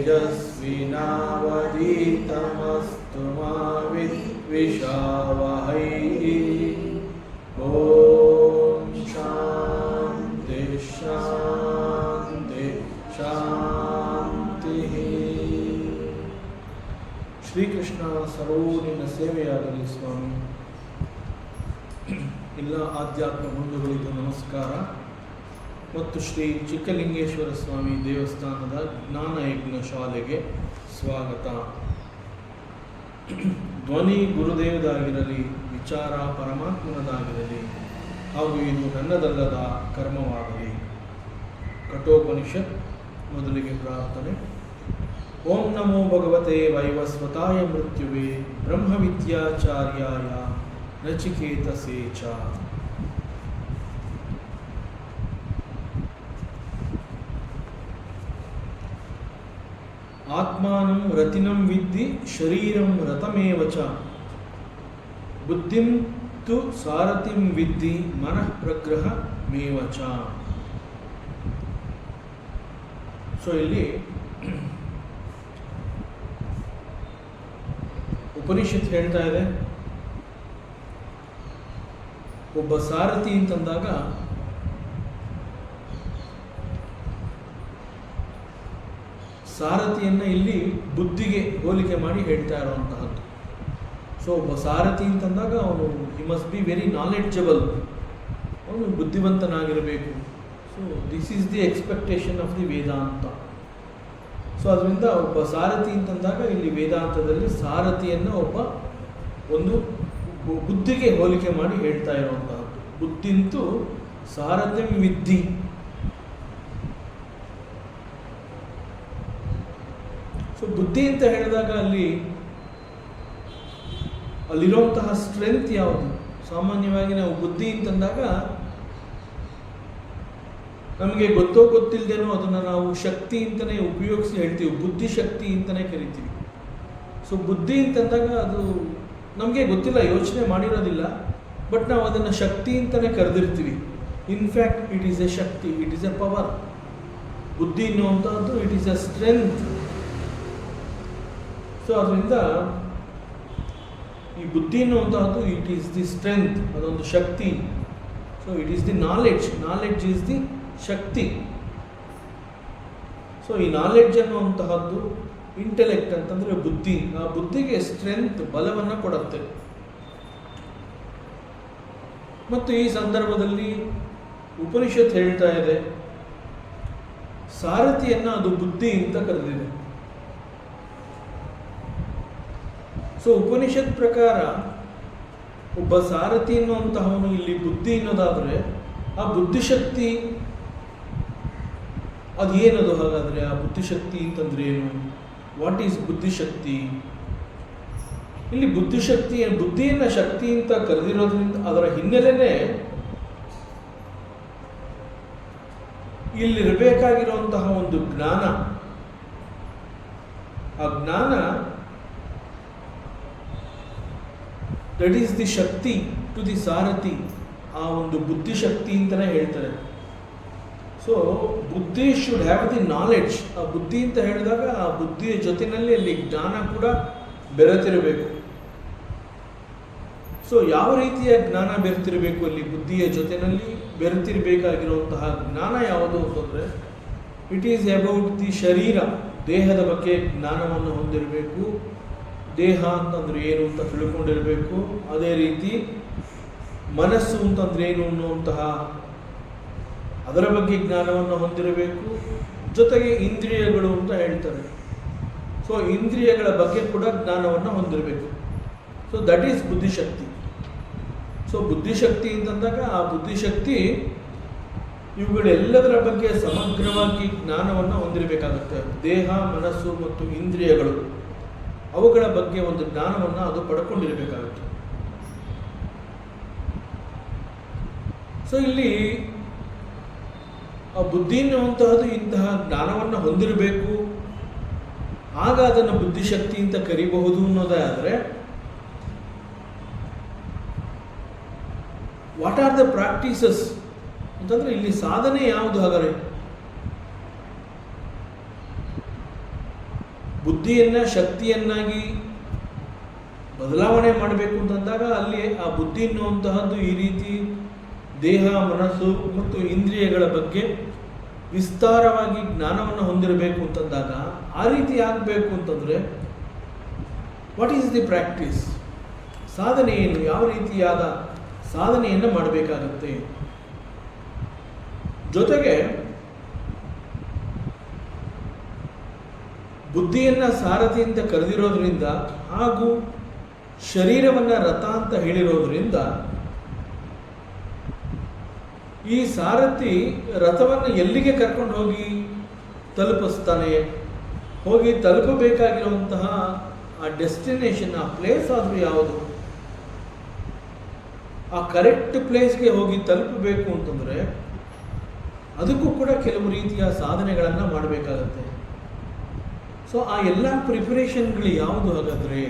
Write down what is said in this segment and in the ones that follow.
तेजस्विनावधीतमस्तु मा विद्विषावहै। ओम शांति शांति शांति। ಶ್ರೀಕೃಷ್ಣ ಸರೋನಿನ ಸೇವೆಯಾಗಲಿ ಸ್ವಾಮಿ. ಎಲ್ಲ ಆಧ್ಯಾತ್ಮ ಬಂಧುಗಳಿಗೂ ನಮಸ್ಕಾರ ಮತ್ತು ಶ್ರೀ ಚಿಕ್ಕಲಿಂಗೇಶ್ವರ ಸ್ವಾಮಿ ದೇವಸ್ಥಾನದ ಜ್ಞಾನಯಜ್ಞ ಶಾಲೆಗೆ ಸ್ವಾಗತ. ಧ್ವನಿ ಗುರುದೇವದಾಗಿರಲಿ, ವಿಚಾರ ಪರಮಾತ್ಮನದಾಗಿರಲಿ, ಹಾಗೂ ಇದು ನನ್ನದಲ್ಲದ ಕರ್ಮವಾಗಲಿ. ಕಠೋಪನಿಷತ್. ಮೊದಲಿಗೆ ಪ್ರಾರ್ಥನೆ. ಓಂ ನಮೋ ಭಗವತೆ ವೈವಸ್ವತಾಯ ಮೃತ್ಯುವೇ ಬ್ರಹ್ಮವಿದ್ಯಾಚಾರ್ಯಾಯ ನಚಿಕೇತಸೇ ಚ. ಆತ್ಮಾನಂ ರತಿನಂ ವಿದ್ಧಿ ಶರೀರಂ ರಥಮೇವ ಚ ಬುದ್ಧಿಂ ತು ಸಾರಥಿಂ ವಿದ್ಧಿ ಮನಃ ಪ್ರಗ್ರಹಮೇವ ಚ. ಸೊ ಇಲ್ಲಿ ಉಪನಿಷತ್ ಹೇಳ್ತಾ ಇದೆ, ಒಬ್ಬ ಸಾರಥಿ ಅಂತಂದಾಗ ಸಾರಥಿಯನ್ನು ಇಲ್ಲಿ ಬುದ್ಧಿಗೆ ಹೋಲಿಕೆ ಮಾಡಿ ಹೇಳ್ತಾ ಇರುವಂತಹದ್ದು. ಸೊ ಒಬ್ಬ ಸಾರಥಿ ಅಂತಂದಾಗ ಅವನು he must be very knowledgeable, ಅವನು ಬುದ್ಧಿವಂತನಾಗಿರಬೇಕು. So this is the expectation of the Vedanta. So ಅದರಿಂದ ಒಬ್ಬ ಸಾರಥಿ ಅಂತಂದಾಗ ಇಲ್ಲಿ ವೇದಾಂತದಲ್ಲಿ ಸಾರಥಿಯನ್ನು ಒಂದು ಬುದ್ಧಿಗೆ ಹೋಲಿಕೆ ಮಾಡಿ ಹೇಳ್ತಾ ಇರುವಂತಹದ್ದು. ಬುದ್ಧಿಂತೂ ಸಾರಥ್ಯಂ ವಿದ್ಧಿ. ಸೊ ಬುದ್ಧಿ ಅಂತ ಹೇಳಿದಾಗ ಅಲ್ಲಿರುವಂತಹ ಸ್ಟ್ರೆಂತ್ ಯಾವುದು? ಸಾಮಾನ್ಯವಾಗಿ ನಾವು ಬುದ್ಧಿ ಅಂತಂದಾಗ ನಮಗೆ ಗೊತ್ತೋ ಗೊತ್ತಿಲ್ಲದೇನೋ ಅದನ್ನು ನಾವು ಶಕ್ತಿ ಅಂತಲೇ ಉಪಯೋಗಿಸಿ ಹೇಳ್ತೀವಿ, ಬುದ್ಧಿಶಕ್ತಿ ಅಂತಲೇ ಕರಿತೀವಿ. ಸೊ ಬುದ್ಧಿ ಅಂತಂದಾಗ ಅದು ನಮಗೆ ಗೊತ್ತಿಲ್ಲ, ಯೋಚನೆ ಮಾಡಿರೋದಿಲ್ಲ, ಬಟ್ ನಾವು ಅದನ್ನು ಶಕ್ತಿ ಅಂತಲೇ ಕರೆದಿರ್ತೀವಿ. In fact it is a shakti, it is a power. ಬುದ್ಧಿ ಅನ್ನುವಂಥದ್ದು it is a strength. So ಅದರಿಂದ ಈ ಬುದ್ಧಿ ಅನ್ನುವಂತಹದ್ದು ಇಟ್ ಈಸ್ ದಿ ಸ್ಟ್ರೆಂತ್, ಅದೊಂದು ಶಕ್ತಿ. So it is the knowledge is the shakti. So ಈ ನಾಲೆಡ್ಜ್ ಅನ್ನುವಂತಹದ್ದು ಇಂಟೆಲೆಕ್ಟ್ ಅಂತಂದರೆ ಬುದ್ಧಿ. ಆ ಬುದ್ಧಿಗೆ ಸ್ಟ್ರೆಂತ್, ಬಲವನ್ನು ಕೊಡುತ್ತೆ. ಮತ್ತು ಈ ಸಂದರ್ಭದಲ್ಲಿ ಉಪನಿಷತ್ ಹೇಳ್ತಾ ಇದೆ, ಸಾರಥಿಯನ್ನು ಅದು ಬುದ್ಧಿ ಅಂತ ಕರೆದಿದೆ. ಸೊ ಉಪನಿಷತ್ ಪ್ರಕಾರ ಒಬ್ಬ ಸಾರಥಿ ಅನ್ನುವಂತಹವನು ಇಲ್ಲಿ ಬುದ್ಧಿ ಅನ್ನೋದಾದರೆ, ಆ ಬುದ್ಧಿಶಕ್ತಿ ಅದೇನದು? ಹಾಗಾದರೆ ಆ ಬುದ್ಧಿಶಕ್ತಿ ಅಂತಂದ್ರೆ ಏನು? ವಾಟ್ ಈಸ್ ಬುದ್ಧಿಶಕ್ತಿ? ಇಲ್ಲಿ ಬುದ್ಧಿಯನ್ನು ಶಕ್ತಿ ಅಂತ ಕರೆದಿರೋದ್ರಿಂದ ಅದರ ಹಿನ್ನೆಲೆನೇ ಇಲ್ಲಿರಬೇಕಾಗಿರುವಂತಹ ಒಂದು ಜ್ಞಾನ. ಆ ಜ್ಞಾನ that is the shakti to the sarathi. ಆ ಒಂದು ಬುದ್ಧಿಶಕ್ತಿ ಅಂತಲೇ ಹೇಳ್ತಾರೆ. ಸೊ ಬುದ್ಧಿ ಶುಡ್ ಹ್ಯಾವ್ ದಿ ನಾಲೆಡ್ಜ್. ಆ ಬುದ್ಧಿ ಅಂತ ಹೇಳಿದಾಗ ಆ ಬುದ್ಧಿಯ ಜೊತೆಯಲ್ಲಿ ಅಲ್ಲಿ ಜ್ಞಾನ ಕೂಡ ಬೆರೆತಿರಬೇಕು. ಸೊ ಯಾವ ರೀತಿಯ ಜ್ಞಾನ ಬೆರೆತಿರಬೇಕು? ಅಲ್ಲಿ ಬುದ್ಧಿಯ ಜೊತೆಯಲ್ಲಿ ಬೆರೆತಿರಬೇಕಾಗಿರುವಂತಹ ಜ್ಞಾನ ಯಾವುದು ಅಂತಂದರೆ, ಇಟ್ ಈಸ್ ಅಬೌಟ್ ದಿ ಶರೀರ, ದೇಹದ ಬಗ್ಗೆ ಜ್ಞಾನವನ್ನು ಹೊಂದಿರಬೇಕು. ದೇಹ ಅಂತಂದ್ರೆ ಏನು ಅಂತ ತಿಳ್ಕೊಂಡಿರಬೇಕು. ಅದೇ ರೀತಿ ಮನಸ್ಸು ಅಂತಂದ್ರೆ ಏನು ಅನ್ನುವಂತಹ ಅದರ ಬಗ್ಗೆ ಜ್ಞಾನವನ್ನು ಹೊಂದಿರಬೇಕು. ಜೊತೆಗೆ ಇಂದ್ರಿಯಗಳು ಅಂತ ಹೇಳ್ತಾರೆ. ಸೊ ಇಂದ್ರಿಯಗಳ ಬಗ್ಗೆ ಕೂಡ ಜ್ಞಾನವನ್ನು ಹೊಂದಿರಬೇಕು. ಸೊ ದಟ್ ಈಸ್ ಬುದ್ಧಿಶಕ್ತಿ. ಸೊ ಬುದ್ಧಿಶಕ್ತಿ ಅಂತಂದಾಗ ಆ ಬುದ್ಧಿಶಕ್ತಿ ಇವುಗಳೆಲ್ಲದರ ಬಗ್ಗೆ ಸಮಗ್ರವಾಗಿ ಜ್ಞಾನವನ್ನು ಹೊಂದಿರಬೇಕಾಗುತ್ತೆ. ದೇಹ, ಮನಸ್ಸು ಮತ್ತು ಇಂದ್ರಿಯಗಳು, ಅವುಗಳ ಬಗ್ಗೆ ಒಂದು ಜ್ಞಾನವನ್ನು ಅದು ಪಡ್ಕೊಂಡಿರಬೇಕಾಗುತ್ತೆ. ಸೊ ಇಲ್ಲಿ ಆ ಬುದ್ಧಿ ಅನ್ನುವಂತಹದ್ದು ಇಂತಹ ಜ್ಞಾನವನ್ನು ಹೊಂದಿರಬೇಕು, ಆಗ ಅದನ್ನು ಬುದ್ಧಿಶಕ್ತಿ ಅಂತ ಕರಿಬಹುದು ಅನ್ನೋದೇ ಆದರೆ, ವಾಟ್ ಆರ್ ದ ಪ್ರಾಕ್ಟೀಸಸ್ ಅಂತಂದರೆ ಇಲ್ಲಿ ಸಾಧನೆ ಯಾವುದು? ಹಾಗಾದರೆ ಬುದ್ಧಿಯನ್ನು ಶಕ್ತಿಯನ್ನಾಗಿ ಬದಲಾವಣೆ ಮಾಡಬೇಕು ಅಂತಂದಾಗ ಅಲ್ಲಿ ಆ ಬುದ್ಧಿ ಎನ್ನುವಂತಹದ್ದು ಈ ರೀತಿ ದೇಹ, ಮನಸ್ಸು ಮತ್ತು ಇಂದ್ರಿಯಗಳ ಬಗ್ಗೆ ವಿಸ್ತಾರವಾಗಿ ಜ್ಞಾನವನ್ನು ಹೊಂದಿರಬೇಕು ಅಂತಂದಾಗ ಆ ರೀತಿ ಆಗಬೇಕು ಅಂತಂದರೆ ವಾಟ್ ಈಸ್ ದಿ ಪ್ರಾಕ್ಟೀಸ್? ಸಾಧನೆ ಏನು? ಯಾವ ರೀತಿಯಾದ ಸಾಧನೆಯನ್ನು ಮಾಡಬೇಕಾಗುತ್ತೆ? ಜೊತೆಗೆ ಬುದ್ಧಿಯನ್ನು ಸಾರಥಿ ಅಂತ ಕರೆದಿರೋದ್ರಿಂದ ಹಾಗೂ ಶರೀರವನ್ನು ರಥ ಅಂತ ಹೇಳಿರೋದ್ರಿಂದ ಈ ಸಾರಥಿ ರಥವನ್ನು ಎಲ್ಲಿಗೆ ಕರ್ಕೊಂಡು ಹೋಗಿ ತಲುಪಿಸ್ತಾನೆ, ಹೋಗಿ ತಲುಪಬೇಕಾಗಿರುವಂತಹ ಆ ಡೆಸ್ಟಿನೇಷನ್, ಆ ಪ್ಲೇಸ್ ಆದರೂ ಯಾವುದು? ಆ ಕರೆಕ್ಟ್ ಪ್ಲೇಸ್ಗೆ ಹೋಗಿ ತಲುಪಬೇಕು ಅಂತಂದರೆ ಅದಕ್ಕೂ ಕೂಡ ಕೆಲವು ರೀತಿಯ ಸಾಧನೆಗಳನ್ನು ಮಾಡಬೇಕಾಗತ್ತೆ. ಸೊ ಆ ಎಲ್ಲ ಪ್ರಿಪರೇಷನ್ಗಳು ಯಾವುದು ಹಾಗಾದರೆ?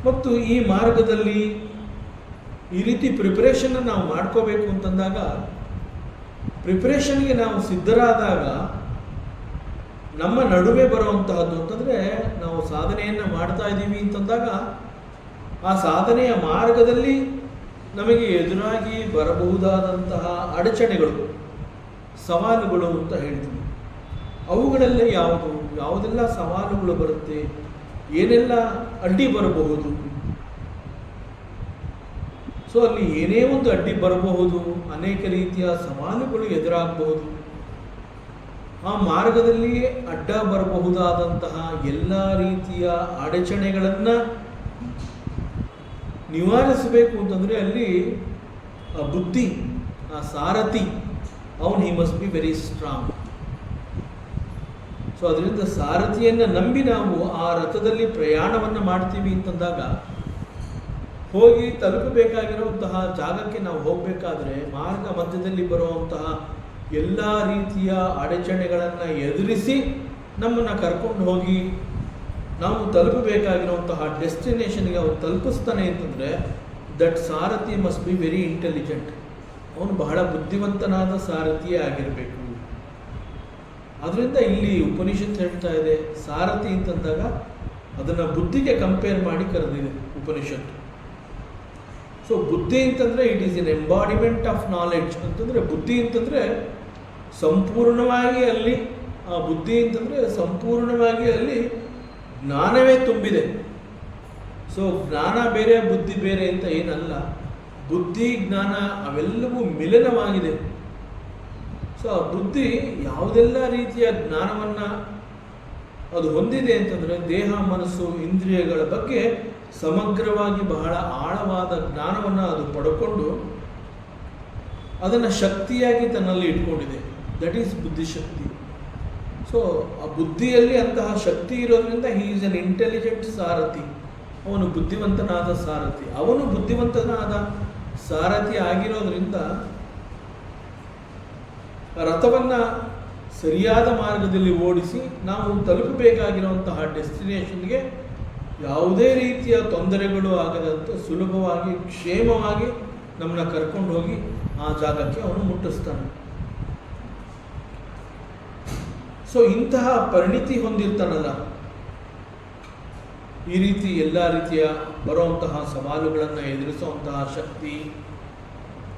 ಮತ್ತು ಈ ಮಾರ್ಗದಲ್ಲಿ ಈ ರೀತಿ ಪ್ರಿಪರೇಷನ್ನ ನಾವು ಮಾಡ್ಕೋಬೇಕು ಅಂತಂದಾಗ, ಪ್ರಿಪರೇಷನ್ಗೆ ನಾವು ಸಿದ್ಧರಾದಾಗ ನಮ್ಮ ನಡುವೆ ಬರುವಂತಹದ್ದು ಅಂತಂದರೆ, ನಾವು ಸಾಧನೆಯನ್ನು ಮಾಡ್ತಾ ಇದ್ದೀವಿ ಅಂತಂದಾಗ ಆ ಸಾಧನೆಯ ಮಾರ್ಗದಲ್ಲಿ ನಮಗೆ ಎದುರಾಗಿ ಬರಬಹುದಾದಂತಹ ಅಡಚಣೆಗಳು, ಸವಾಲುಗಳು ಅಂತ ಹೇಳ್ತೀವಿ. ಅವುಗಳೆಲ್ಲ ಯಾವುದೆಲ್ಲ ಸವಾಲುಗಳು ಬರುತ್ತೆ, ಏನೆಲ್ಲ ಅಡ್ಡಿ ಬರಬಹುದು? ಸೊ ಅಲ್ಲಿ ಏನೇ ಒಂದು ಅಡ್ಡಿ ಬರಬಹುದು, ಅನೇಕ ರೀತಿಯ ಸವಾಲುಗಳು ಎದುರಾಗಬಹುದು. ಆ ಮಾರ್ಗದಲ್ಲಿ ಅಡ್ಡ ಬರಬಹುದಾದಂತಹ ಎಲ್ಲ ರೀತಿಯ ಅಡಚಣೆಗಳನ್ನು ನಿವಾರಿಸಬೇಕು ಅಂತಂದರೆ ಅಲ್ಲಿ ಆ ಬುದ್ಧಿ, ಆ ಸಾರಥಿ, ಅವನು he must be very strong. So ಅದರಿಂದ ಸಾರಥಿಯನ್ನು ನಂಬಿ ನಾವು ಆ ರಥದಲ್ಲಿ ಪ್ರಯಾಣವನ್ನು ಮಾಡ್ತೀವಿ ಅಂತಂದಾಗ ಹೋಗಿ ತಲುಪಬೇಕಾಗಿರುವಂತಹ ಜಾಗಕ್ಕೆ ನಾವು ಹೋಗಬೇಕಾದ್ರೆ ಮಾರ್ಗ ಮಧ್ಯದಲ್ಲಿ ಬರುವಂತಹ ಎಲ್ಲ ರೀತಿಯ ಅಡಚಣೆಗಳನ್ನು ಎದುರಿಸಿ ನಮ್ಮನ್ನು ಕರ್ಕೊಂಡು ಹೋಗಿ ನಾವು ತಲುಪಬೇಕಾಗಿರುವಂತಹ ಡೆಸ್ಟಿನೇಷನ್ಗೆ ಅವನು ತಲುಪಿಸ್ತಾನೆ ಅಂತಂದರೆ that sarathi must be very intelligent. ಅವನು ಬಹಳ ಬುದ್ಧಿವಂತನಾದ ಸಾರಥಿಯೇ ಆಗಿರಬೇಕು. ಅದರಿಂದ ಇಲ್ಲಿ ಉಪನಿಷತ್ ಹೇಳ್ತಾ ಇದೆ, ಸಾರಥಿ ಅಂತಂದಾಗ ಅದನ್ನು ಬುದ್ಧಿಗೆ ಕಂಪೇರ್ ಮಾಡಿ ಕರೆದಿದೆ ಉಪನಿಷತ್ತು. ಸೊ ಬುದ್ಧಿ ಅಂತಂದರೆ it is N embodiment of knowledge ಅಂತಂದರೆ, ಬುದ್ಧಿ ಅಂತಂದರೆ ಸಂಪೂರ್ಣವಾಗಿ ಅಲ್ಲಿ ಆ ಬುದ್ಧಿ ಅಂತಂದರೆ ಸಂಪೂರ್ಣವಾಗಿ ಅಲ್ಲಿ ಜ್ಞಾನವೇ ತುಂಬಿದೆ. ಸೊ ಜ್ಞಾನ ಬೇರೆ ಬುದ್ಧಿ ಬೇರೆ ಅಂತ ಏನಲ್ಲ, ಬುದ್ಧಿ ಜ್ಞಾನ ಅವೆಲ್ಲವೂ ಮಿಲನವಾಗಿದೆ. ಸೊ ಆ ಬುದ್ಧಿ ಯಾವುದೆಲ್ಲ ರೀತಿಯ ಜ್ಞಾನವನ್ನು ಅದು ಹೊಂದಿದೆ ಅಂತಂದರೆ ದೇಹ, ಮನಸ್ಸು, ಇಂದ್ರಿಯಗಳ ಬಗ್ಗೆ ಸಮಗ್ರವಾಗಿ ಬಹಳ ಆಳವಾದ ಜ್ಞಾನವನ್ನು ಅದು ಪಡ್ಕೊಂಡು ಅದನ್ನು ಶಕ್ತಿಯಾಗಿ ತನ್ನಲ್ಲಿ ಇಟ್ಕೊಂಡಿದೆ. ದಟ್ ಈಸ್ ಬುದ್ಧಿಶಕ್ತಿ. ಸೊ ಆ ಬುದ್ಧಿಯಲ್ಲಿ ಅಂತಹ ಶಕ್ತಿ ಇರೋದ್ರಿಂದ ಹಿ ಈಸ್ ಅನ್ ಇಂಟೆಲಿಜೆಂಟ್ ಸಾರಥಿ. ಅವನು ಬುದ್ಧಿವಂತನಾದ ಸಾರಥಿ. ಅವನು ಬುದ್ಧಿವಂತನಾದ ಸಾರಥಿ ಆಗಿರೋದ್ರಿಂದ ರಥವನ್ನು ಸರಿಯಾದ ಮಾರ್ಗದಲ್ಲಿ ಓಡಿಸಿ ನಾವು ತಲುಪಬೇಕಾಗಿರುವಂತಹ ಡೆಸ್ಟಿನೇಷನ್ಗೆ ಯಾವುದೇ ರೀತಿಯ ತೊಂದರೆಗಳು ಆಗದಂತೆ ಸುಲಭವಾಗಿ ಕ್ಷೇಮವಾಗಿ ನಮ್ಮನ್ನ ಕರ್ಕೊಂಡು ಹೋಗಿ ಆ ಜಾಗಕ್ಕೆ ಅವನು ಮುಟ್ಟಿಸ್ತಾನೆ. ಸೊ ಇಂತಹ ಪರಿಣಿತಿ ಹೊಂದಿರ್ತಾನಲ್ಲ, ಈ ರೀತಿ ಎಲ್ಲ ರೀತಿಯ ಬರುವಂತಹ ಸವಾಲುಗಳನ್ನು ಎದುರಿಸುವಂತಹ ಶಕ್ತಿ,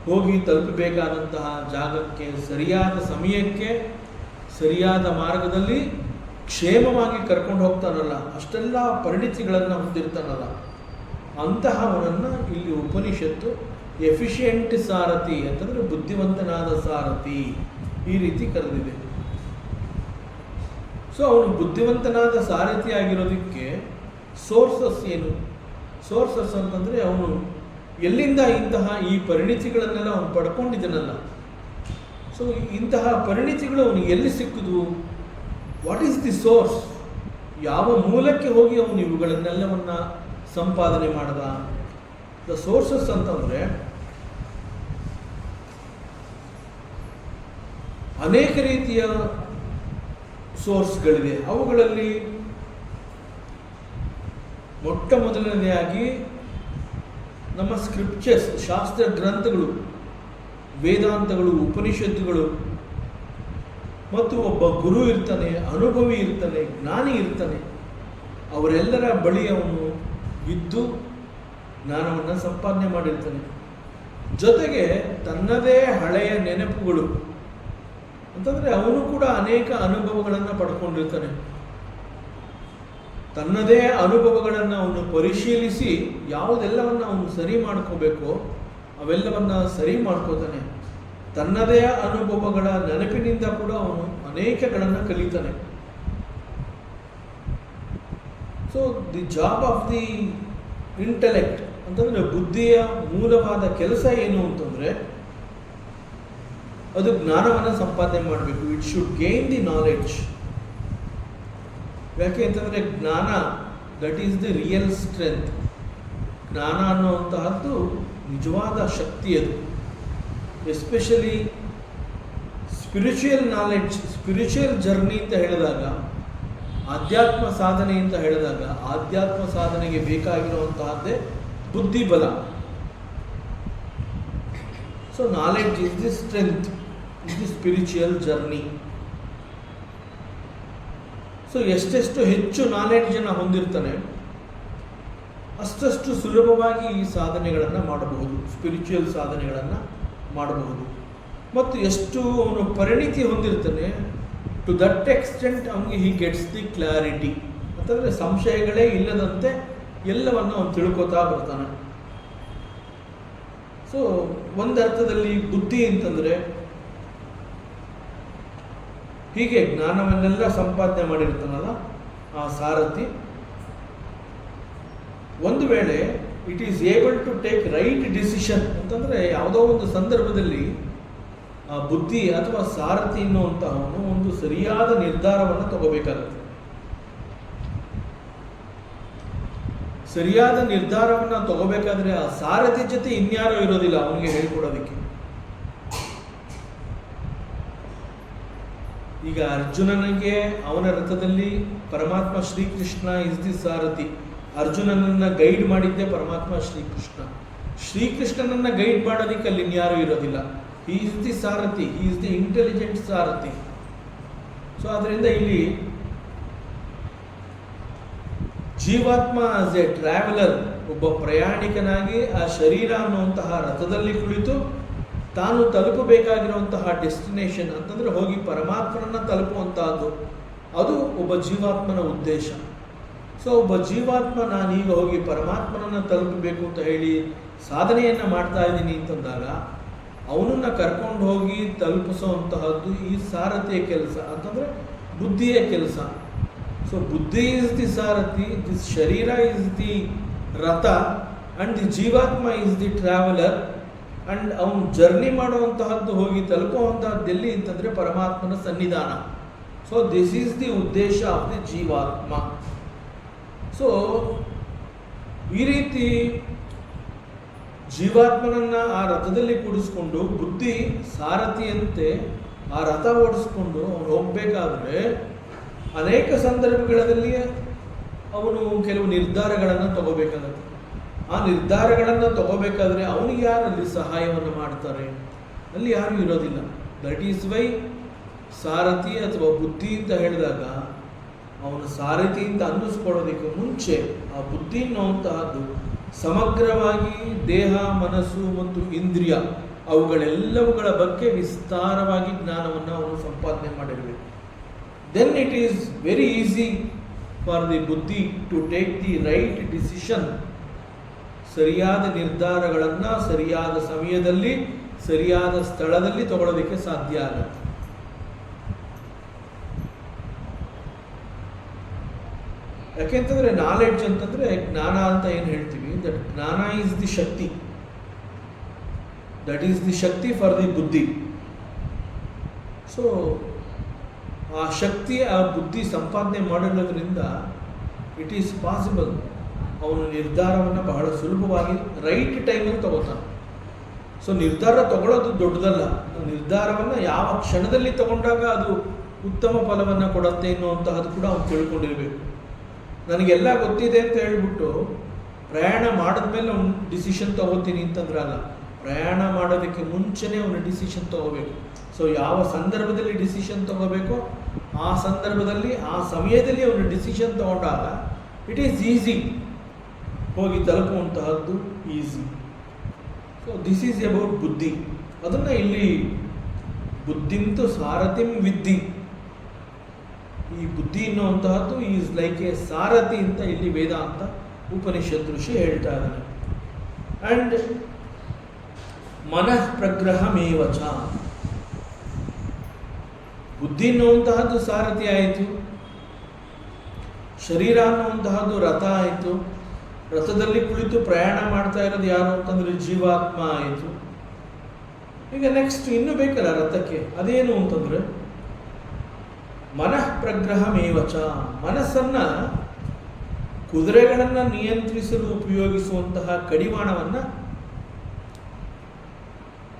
ಹೋಗಿ ತಲುಪಬೇಕಾದಂತಹ ಜಾಗಕ್ಕೆ ಸರಿಯಾದ ಸಮಯಕ್ಕೆ ಸರಿಯಾದ ಮಾರ್ಗದಲ್ಲಿ ಕ್ಷೇಮವಾಗಿ ಕರ್ಕೊಂಡು ಹೋಗ್ತಾನಲ್ಲ, ಅಷ್ಟೆಲ್ಲ ಪರಿಣಿತಿಗಳನ್ನು ಹೊಂದಿರ್ತಾನಲ್ಲ, ಅಂತಹವನನ್ನು ಇಲ್ಲಿ ಉಪನಿಷತ್ತು ಎಫಿಷಿಯೆಂಟ್ ಸಾರಥಿ ಅಂತಂದರೆ ಬುದ್ಧಿವಂತನಾದ ಸಾರಥಿ ಈ ರೀತಿ ಕರೆದಿದೆ. ಸೊ ಅವನು ಬುದ್ಧಿವಂತನಾದ ಸಾರಥಿ ಆಗಿರೋದಕ್ಕೆ ಸೋರ್ಸಸ್ ಏನು? ಸೋರ್ಸಸ್ ಅಂತಂದರೆ ಅವನು ಎಲ್ಲಿಂದ ಇಂತಹ ಈ ಪರಿಣಿತಿಗಳನ್ನೆಲ್ಲ ಅವನು ಪಡ್ಕೊಂಡಿದ್ದಾನಲ್ಲ, ಸೊ ಇಂತಹ ಪರಿಣಿತಿಗಳು ಅವನಿಗೆ ಎಲ್ಲಿ ಸಿಕ್ಕಿದ್ವು? What is the source? ಯಾವ ಮೂಲಕ್ಕೆ ಹೋಗಿ ಅವನು ಇವುಗಳನ್ನೆಲ್ಲವನ್ನು ಸಂಪಾದನೆ ಮಾಡ್ದ? ದ ಸೋರ್ಸಸ್ ಅಂತಂದರೆ ಅನೇಕ ರೀತಿಯ ಸೋರ್ಸ್ಗಳಿದೆ. ಅವುಗಳಲ್ಲಿ ಮೊಟ್ಟ ಮೊದಲನೆಯಾಗಿ ನಮ್ಮ ಸ್ಕ್ರಿಪ್ಚರ್ಸ್, ಶಾಸ್ತ್ರ ಗ್ರಂಥಗಳು, ವೇದಾಂತಗಳು, ಉಪನಿಷತ್ತುಗಳು, ಮತ್ತು ಒಬ್ಬ ಗುರು ಇರ್ತಾನೆ, ಅನುಭವಿ ಇರ್ತಾನೆ, ಜ್ಞಾನಿ ಇರ್ತಾನೆ. ಅವರೆಲ್ಲರ ಬಳಿ ಅವನು ಇದ್ದು ಜ್ಞಾನವನ್ನು ಸಂಪಾದನೆ ಮಾಡಿರ್ತಾನೆ. ಜೊತೆಗೆ ತನ್ನದೇ ಹಳೆಯ ನೆನಪುಗಳು ಅಂತಂದರೆ ಅವನು ಕೂಡ ಅನೇಕ ಅನುಭವಗಳನ್ನು ಪಡ್ಕೊಂಡಿರ್ತಾನೆ. ತನ್ನದೇ ಅನುಭವಗಳನ್ನು ಅವನು ಪರಿಶೀಲಿಸಿ ಯಾವುದೆಲ್ಲವನ್ನು ಅವನು ಸರಿ ಮಾಡ್ಕೋಬೇಕೋ ಅವೆಲ್ಲವನ್ನ ಸರಿ ಮಾಡ್ಕೋತಾನೆ. ತನ್ನದೇ ಅನುಭವಗಳ ನೆನಪಿನಿಂದ ಕೂಡ ಅವನು ಅನೇಕಗಳನ್ನು ಕಲಿತಾನೆ. So the job of the intellect ಅಂತಂದರೆ ಬುದ್ಧಿಯ ಮೂಲವಾದ ಕೆಲಸ ಏನು ಅಂತಂದರೆ ಅದು ಜ್ಞಾನವನ್ನು ಸಂಪಾದನೆ ಮಾಡಬೇಕು. It should gain the knowledge. ಯಾಕೆ ಅಂತಂದರೆ ಜ್ಞಾನ that is the real strength. ಜ್ಞಾನ ಅನ್ನುವಂತಹದ್ದು ನಿಜವಾದ ಶಕ್ತಿ. ಅದು especially spiritual knowledge, spiritual journey ಅಂತ ಹೇಳಿದಾಗ, ಆಧ್ಯಾತ್ಮ ಸಾಧನೆ ಅಂತ ಹೇಳಿದಾಗ, ಆಧ್ಯಾತ್ಮ ಸಾಧನೆಗೆ ಬೇಕಾಗಿರುವಂತಹದ್ದೇ ಬುದ್ಧಿಬಲ. So knowledge is the strength is the spiritual journey. So ಎಷ್ಟೆಷ್ಟು ಹೆಚ್ಚು ನಾಲೆಡ್ಜನ್ನು ಹೊಂದಿರ್ತಾನೆ ಅಷ್ಟಷ್ಟು ಸುಲಭವಾಗಿ ಈ ಸಾಧನೆಗಳನ್ನು ಮಾಡಬಹುದು, ಸ್ಪಿರಿಚುವಲ್ ಸಾಧನೆಗಳನ್ನು ಮಾಡಬಹುದು. ಮತ್ತು ಎಷ್ಟು ಅವನು ಪರಿಣಿತಿ ಹೊಂದಿರ್ತಾನೆ, ಟು ದಟ್ ಎಕ್ಸ್ಟೆಂಟ್ ಅವನಿಗೆ ಹಿ ಗೆಟ್ಸ್ ದಿ ಕ್ಲಾರಿಟಿ ಅಂತಂದರೆ ಸಂಶಯಗಳೇ ಇಲ್ಲದಂತೆ ಎಲ್ಲವನ್ನು ಅವನು ತಿಳ್ಕೊತಾ ಬರ್ತಾನೆ. ಸೊ ಒಂದರ್ಥದಲ್ಲಿ ಬುದ್ಧಿ ಅಂತಂದರೆ ಹೀಗೆ ಜ್ಞಾನವನ್ನೆಲ್ಲ ಸಂಪಾದನೆ ಮಾಡಿರ್ತಾನಲ್ಲ ಆ ಸಾರಥಿ, ಒಂದು ವೇಳೆ it is able to take right decision ಅಂತಂದರೆ ಯಾವುದೋ ಒಂದು ಸಂದರ್ಭದಲ್ಲಿ ಆ ಬುದ್ಧಿ ಅಥವಾ ಸಾರಥಿ ಎನ್ನುವಂತಹವನು ಒಂದು ಸರಿಯಾದ ನಿರ್ಧಾರವನ್ನು ತಗೋಬೇಕಾಗುತ್ತೆ. ಸರಿಯಾದ ನಿರ್ಧಾರವನ್ನು ತಗೋಬೇಕಾದ್ರೆ ಆ ಸಾರಥಿ ಜೊತೆ ಇನ್ಯಾರೋ ಇರೋದಿಲ್ಲ ಅವನಿಗೆ ಹೇಳ್ಕೊಡೋದಕ್ಕೆ. ಈಗ ಅರ್ಜುನನಿಗೆ ಅವನ ರಥದಲ್ಲಿ ಪರಮಾತ್ಮ ಶ್ರೀಕೃಷ್ಣ ಇಸ್ ದಿ ಸಾರಥಿ. ಅರ್ಜುನನನ್ನ ಗೈಡ್ ಮಾಡಿದ್ದೆ ಪರಮಾತ್ಮ ಶ್ರೀಕೃಷ್ಣ. ಶ್ರೀಕೃಷ್ಣನನ್ನ ಗೈಡ್ ಮಾಡೋದಕ್ಕೆ ಅಲ್ಲಿ ಇನ್ಯಾರೂ ಇರೋದಿಲ್ಲ. He is the sarathi, he is the intelligent sarathi. So ಅದರಿಂದ ಇಲ್ಲಿ ಜೀವಾತ್ಮ ಆಸ್ ಎ ಟ್ರಾವೆಲರ್, ಒಬ್ಬ ಪ್ರಯಾಣಿಕನಾಗಿ ಆ ಶರೀರ ಅನ್ನುವಂತಹ ರಥದಲ್ಲಿ ಕುಳಿತು ತಾನು ತಲುಪಬೇಕಾಗಿರುವಂತಹ ಡೆಸ್ಟಿನೇಷನ್ ಅಂತಂದರೆ ಹೋಗಿ ಪರಮಾತ್ಮನನ್ನು ತಲುಪುವಂತಹದ್ದು, ಅದು ಒಬ್ಬ ಜೀವಾತ್ಮನ ಉದ್ದೇಶ. ಸೊ ಒಬ್ಬ ಜೀವಾತ್ಮ ನಾನೀಗ ಹೋಗಿ ಪರಮಾತ್ಮನನ್ನು ತಲುಪಬೇಕು ಅಂತ ಹೇಳಿ ಸಾಧನೆಯನ್ನು ಮಾಡ್ತಾ ಇದ್ದೀನಿ ಅಂತಂದಾಗ ಅವನನ್ನು ಕರ್ಕೊಂಡು ಹೋಗಿ ತಲುಪಿಸುವಂತಹದ್ದು ಈ ಸಾರಥಿಯ ಕೆಲಸ ಅಂತಂದರೆ ಬುದ್ಧಿಯ ಕೆಲಸ. ಸೊ ಬುದ್ಧಿ ಇಸ್ ದಿ ಸಾರಥಿ, ದಿಸ್ ಶರೀರ ಇಸ್ ದಿ ರಥ ಆ್ಯಂಡ್ ದಿ ಜೀವಾತ್ಮ ಇಸ್ ದಿ ಟ್ರಾವೆಲರ್. ಆ್ಯಂಡ್ ಅವನು ಜರ್ನಿ ಮಾಡುವಂತಹದ್ದು ಹೋಗಿ ತಲುಪುವಂತಹದ್ದು ಎಲ್ಲಿ ಅಂತಂದರೆ ಪರಮಾತ್ಮನ ಸನ್ನಿಧಾನ. ಸೊ ದಿಸ್ ಈಸ್ ದಿ ಉದ್ದೇಶ ಆಫ್ ದಿ ಜೀವಾತ್ಮ. ಸೊ ಈ ರೀತಿ ಜೀವಾತ್ಮನನ್ನು ಆ ರಥದಲ್ಲಿ ಕೂಡಿಸ್ಕೊಂಡು ಬುದ್ಧಿ ಸಾರಥಿಯಂತೆ ಆ ರಥ ಓಡಿಸ್ಕೊಂಡು ಅವನು ಹೋಗಬೇಕಾದ್ರೆ ಅನೇಕ ಸಂದರ್ಭಗಳಲ್ಲಿ ಅವನು ಕೆಲವು ನಿರ್ಧಾರಗಳನ್ನು ತಗೋಬೇಕಾಗತ್ತೆ. ಆ ನಿರ್ಧಾರಗಳನ್ನು ತಗೋಬೇಕಾದ್ರೆ ಅವನಿಗೆ ಯಾರು ಅಲ್ಲಿ ಸಹಾಯವನ್ನು ಮಾಡ್ತಾರೆ? ಅಲ್ಲಿ ಯಾರೂ ಇರೋದಿಲ್ಲ. ದಟ್ ಈಸ್ ವೈ ಸಾರಥಿ ಅಥವಾ ಬುದ್ಧಿ ಅಂತ ಹೇಳಿದಾಗ ಅವನು ಸಾರಥಿ ಅಂತ ಅನ್ನಿಸ್ಕೊಳ್ಳೋದಕ್ಕೆ ಮುಂಚೆ ಆ ಬುದ್ಧಿ ಅನ್ನುವಂತಹದ್ದು ಸಮಗ್ರವಾಗಿ ದೇಹ, ಮನಸ್ಸು ಮತ್ತು ಇಂದ್ರಿಯ ಅವುಗಳೆಲ್ಲವುಗಳ ಬಗ್ಗೆ ವಿಸ್ತಾರವಾಗಿ ಜ್ಞಾನವನ್ನು ಅವನು ಸಂಪಾದನೆ ಮಾಡಿರಬೇಕು. Then it is very easy for the buddhi to take the right decision. ಸರಿಯಾದ ನಿರ್ಧಾರಗಳನ್ನು ಸರಿಯಾದ ಸಮಯದಲ್ಲಿ ಸರಿಯಾದ ಸ್ಥಳದಲ್ಲಿ ತಗೊಳ್ಳೋದಕ್ಕೆ ಸಾಧ್ಯ ಆಗುತ್ತೆ. ಯಾಕೆಂತಂದರೆ ನಾಲೆಡ್ಜ್ ಅಂತಂದರೆ ಜ್ಞಾನ ಅಂತ ಏನು ಹೇಳ್ತೀವಿ, ದಟ್ ಜ್ಞಾನ is the Shakti, that is the Shakti for the ಬುದ್ಧಿ. ಸೊ ಆ ಶಕ್ತಿ ಆ ಬುದ್ಧಿ ಸಂಪಾದನೆ ಮಾಡಿರೋದ್ರಿಂದ ಇಟ್ ಈಸ್ ಪಾಸಿಬಲ್ ಅವನು ನಿರ್ಧಾರವನ್ನು ಬಹಳ ಸುಲಭವಾಗಿ ರೈಟ್ ಟೈಮಲ್ಲಿ ತಗೋತಾನೆ. ಸೊ ನಿರ್ಧಾರ ತಗೊಳ್ಳೋದು ದೊಡ್ಡದಲ್ಲ, ನಿರ್ಧಾರವನ್ನು ಯಾವ ಕ್ಷಣದಲ್ಲಿ ತಗೊಂಡಾಗ ಅದು ಉತ್ತಮ ಫಲವನ್ನು ಕೊಡುತ್ತೆ ಅನ್ನುವಂತಹದ್ದು ಕೂಡ ಅವನು ತಿಳ್ಕೊಂಡಿರಬೇಕು. ನನಗೆಲ್ಲ ಗೊತ್ತಿದೆ ಅಂತ ಹೇಳ್ಬಿಟ್ಟು ಪ್ರಯಾಣ ಮಾಡಿದ್ಮೇಲೆ ಅವನು ಡಿಸಿಷನ್ ತಗೋತೀನಿ ಅಂತಂದ್ರೆ ಅಲ್ಲ, ಪ್ರಯಾಣ ಮಾಡೋದಕ್ಕೆ ಮುಂಚೆನೇ ಅವನು ಡಿಸಿಷನ್ ತಗೋಬೇಕು. ಸೊ ಯಾವ ಸಂದರ್ಭದಲ್ಲಿ ಡಿಸಿಷನ್ ತಗೋಬೇಕೋ ಆ ಸಂದರ್ಭದಲ್ಲಿ ಆ ಸಮಯದಲ್ಲಿ ಅವನು ಡಿಸಿಷನ್ ತಗೊಂಡಾಗ ಇಟ್ ಈಸ್ ಈಸಿ, ಹೋಗಿ ತಲುಪುವಂತಹದ್ದು easy. So this is about buddhi. ಅದನ್ನು ಇಲ್ಲಿ ಬುದ್ಧಿಂತು ಸಾರಥಿಂ ವಿದ್ಧಿ, ಈ ಬುದ್ಧಿ ಎನ್ನುವಂತಹದ್ದು ಈಸ್ ಲೈಕ್ ಎ ಸಾರಥಿ ಅಂತ ಇಲ್ಲಿ ವೇದಾಂತ ಉಪನಿಷತ್ ಋಷಿ ಹೇಳ್ತಾ ಇದ್ದಾನೆ. ಆ್ಯಂಡ್ ಮನಃ ಪ್ರಗ್ರಹಮೇವಚ, ಬುದ್ಧಿ ಅನ್ನುವಂತಹದ್ದು ಸಾರಥಿ ಆಯಿತು, ಶರೀರ ಅನ್ನುವಂತಹದ್ದು ರಥ ಆಯಿತು, ರಥದಲ್ಲಿ ಕುಳಿತು ಪ್ರಯಾಣ ಮಾಡ್ತಾ ಇರೋದು ಯಾರು ಅಂತಂದ್ರೆ ಜೀವಾತ್ಮ ಆಯಿತು. ಈಗ ನೆಕ್ಸ್ಟ್ ಇನ್ನು ಬೇಕಲ್ಲ ರಥಕ್ಕೆ, ಅದೇನು ಅಂತಂದ್ರೆ ಮನಃ ಪ್ರಗ್ರಹಮೇವಚ, ಮನಸ್ಸನ್ನ ಕುದುರೆಗಳನ್ನು ನಿಯಂತ್ರಿಸಲು ಉಪಯೋಗಿಸುವಂತಹ ಕಡಿವಾಣವನ್ನು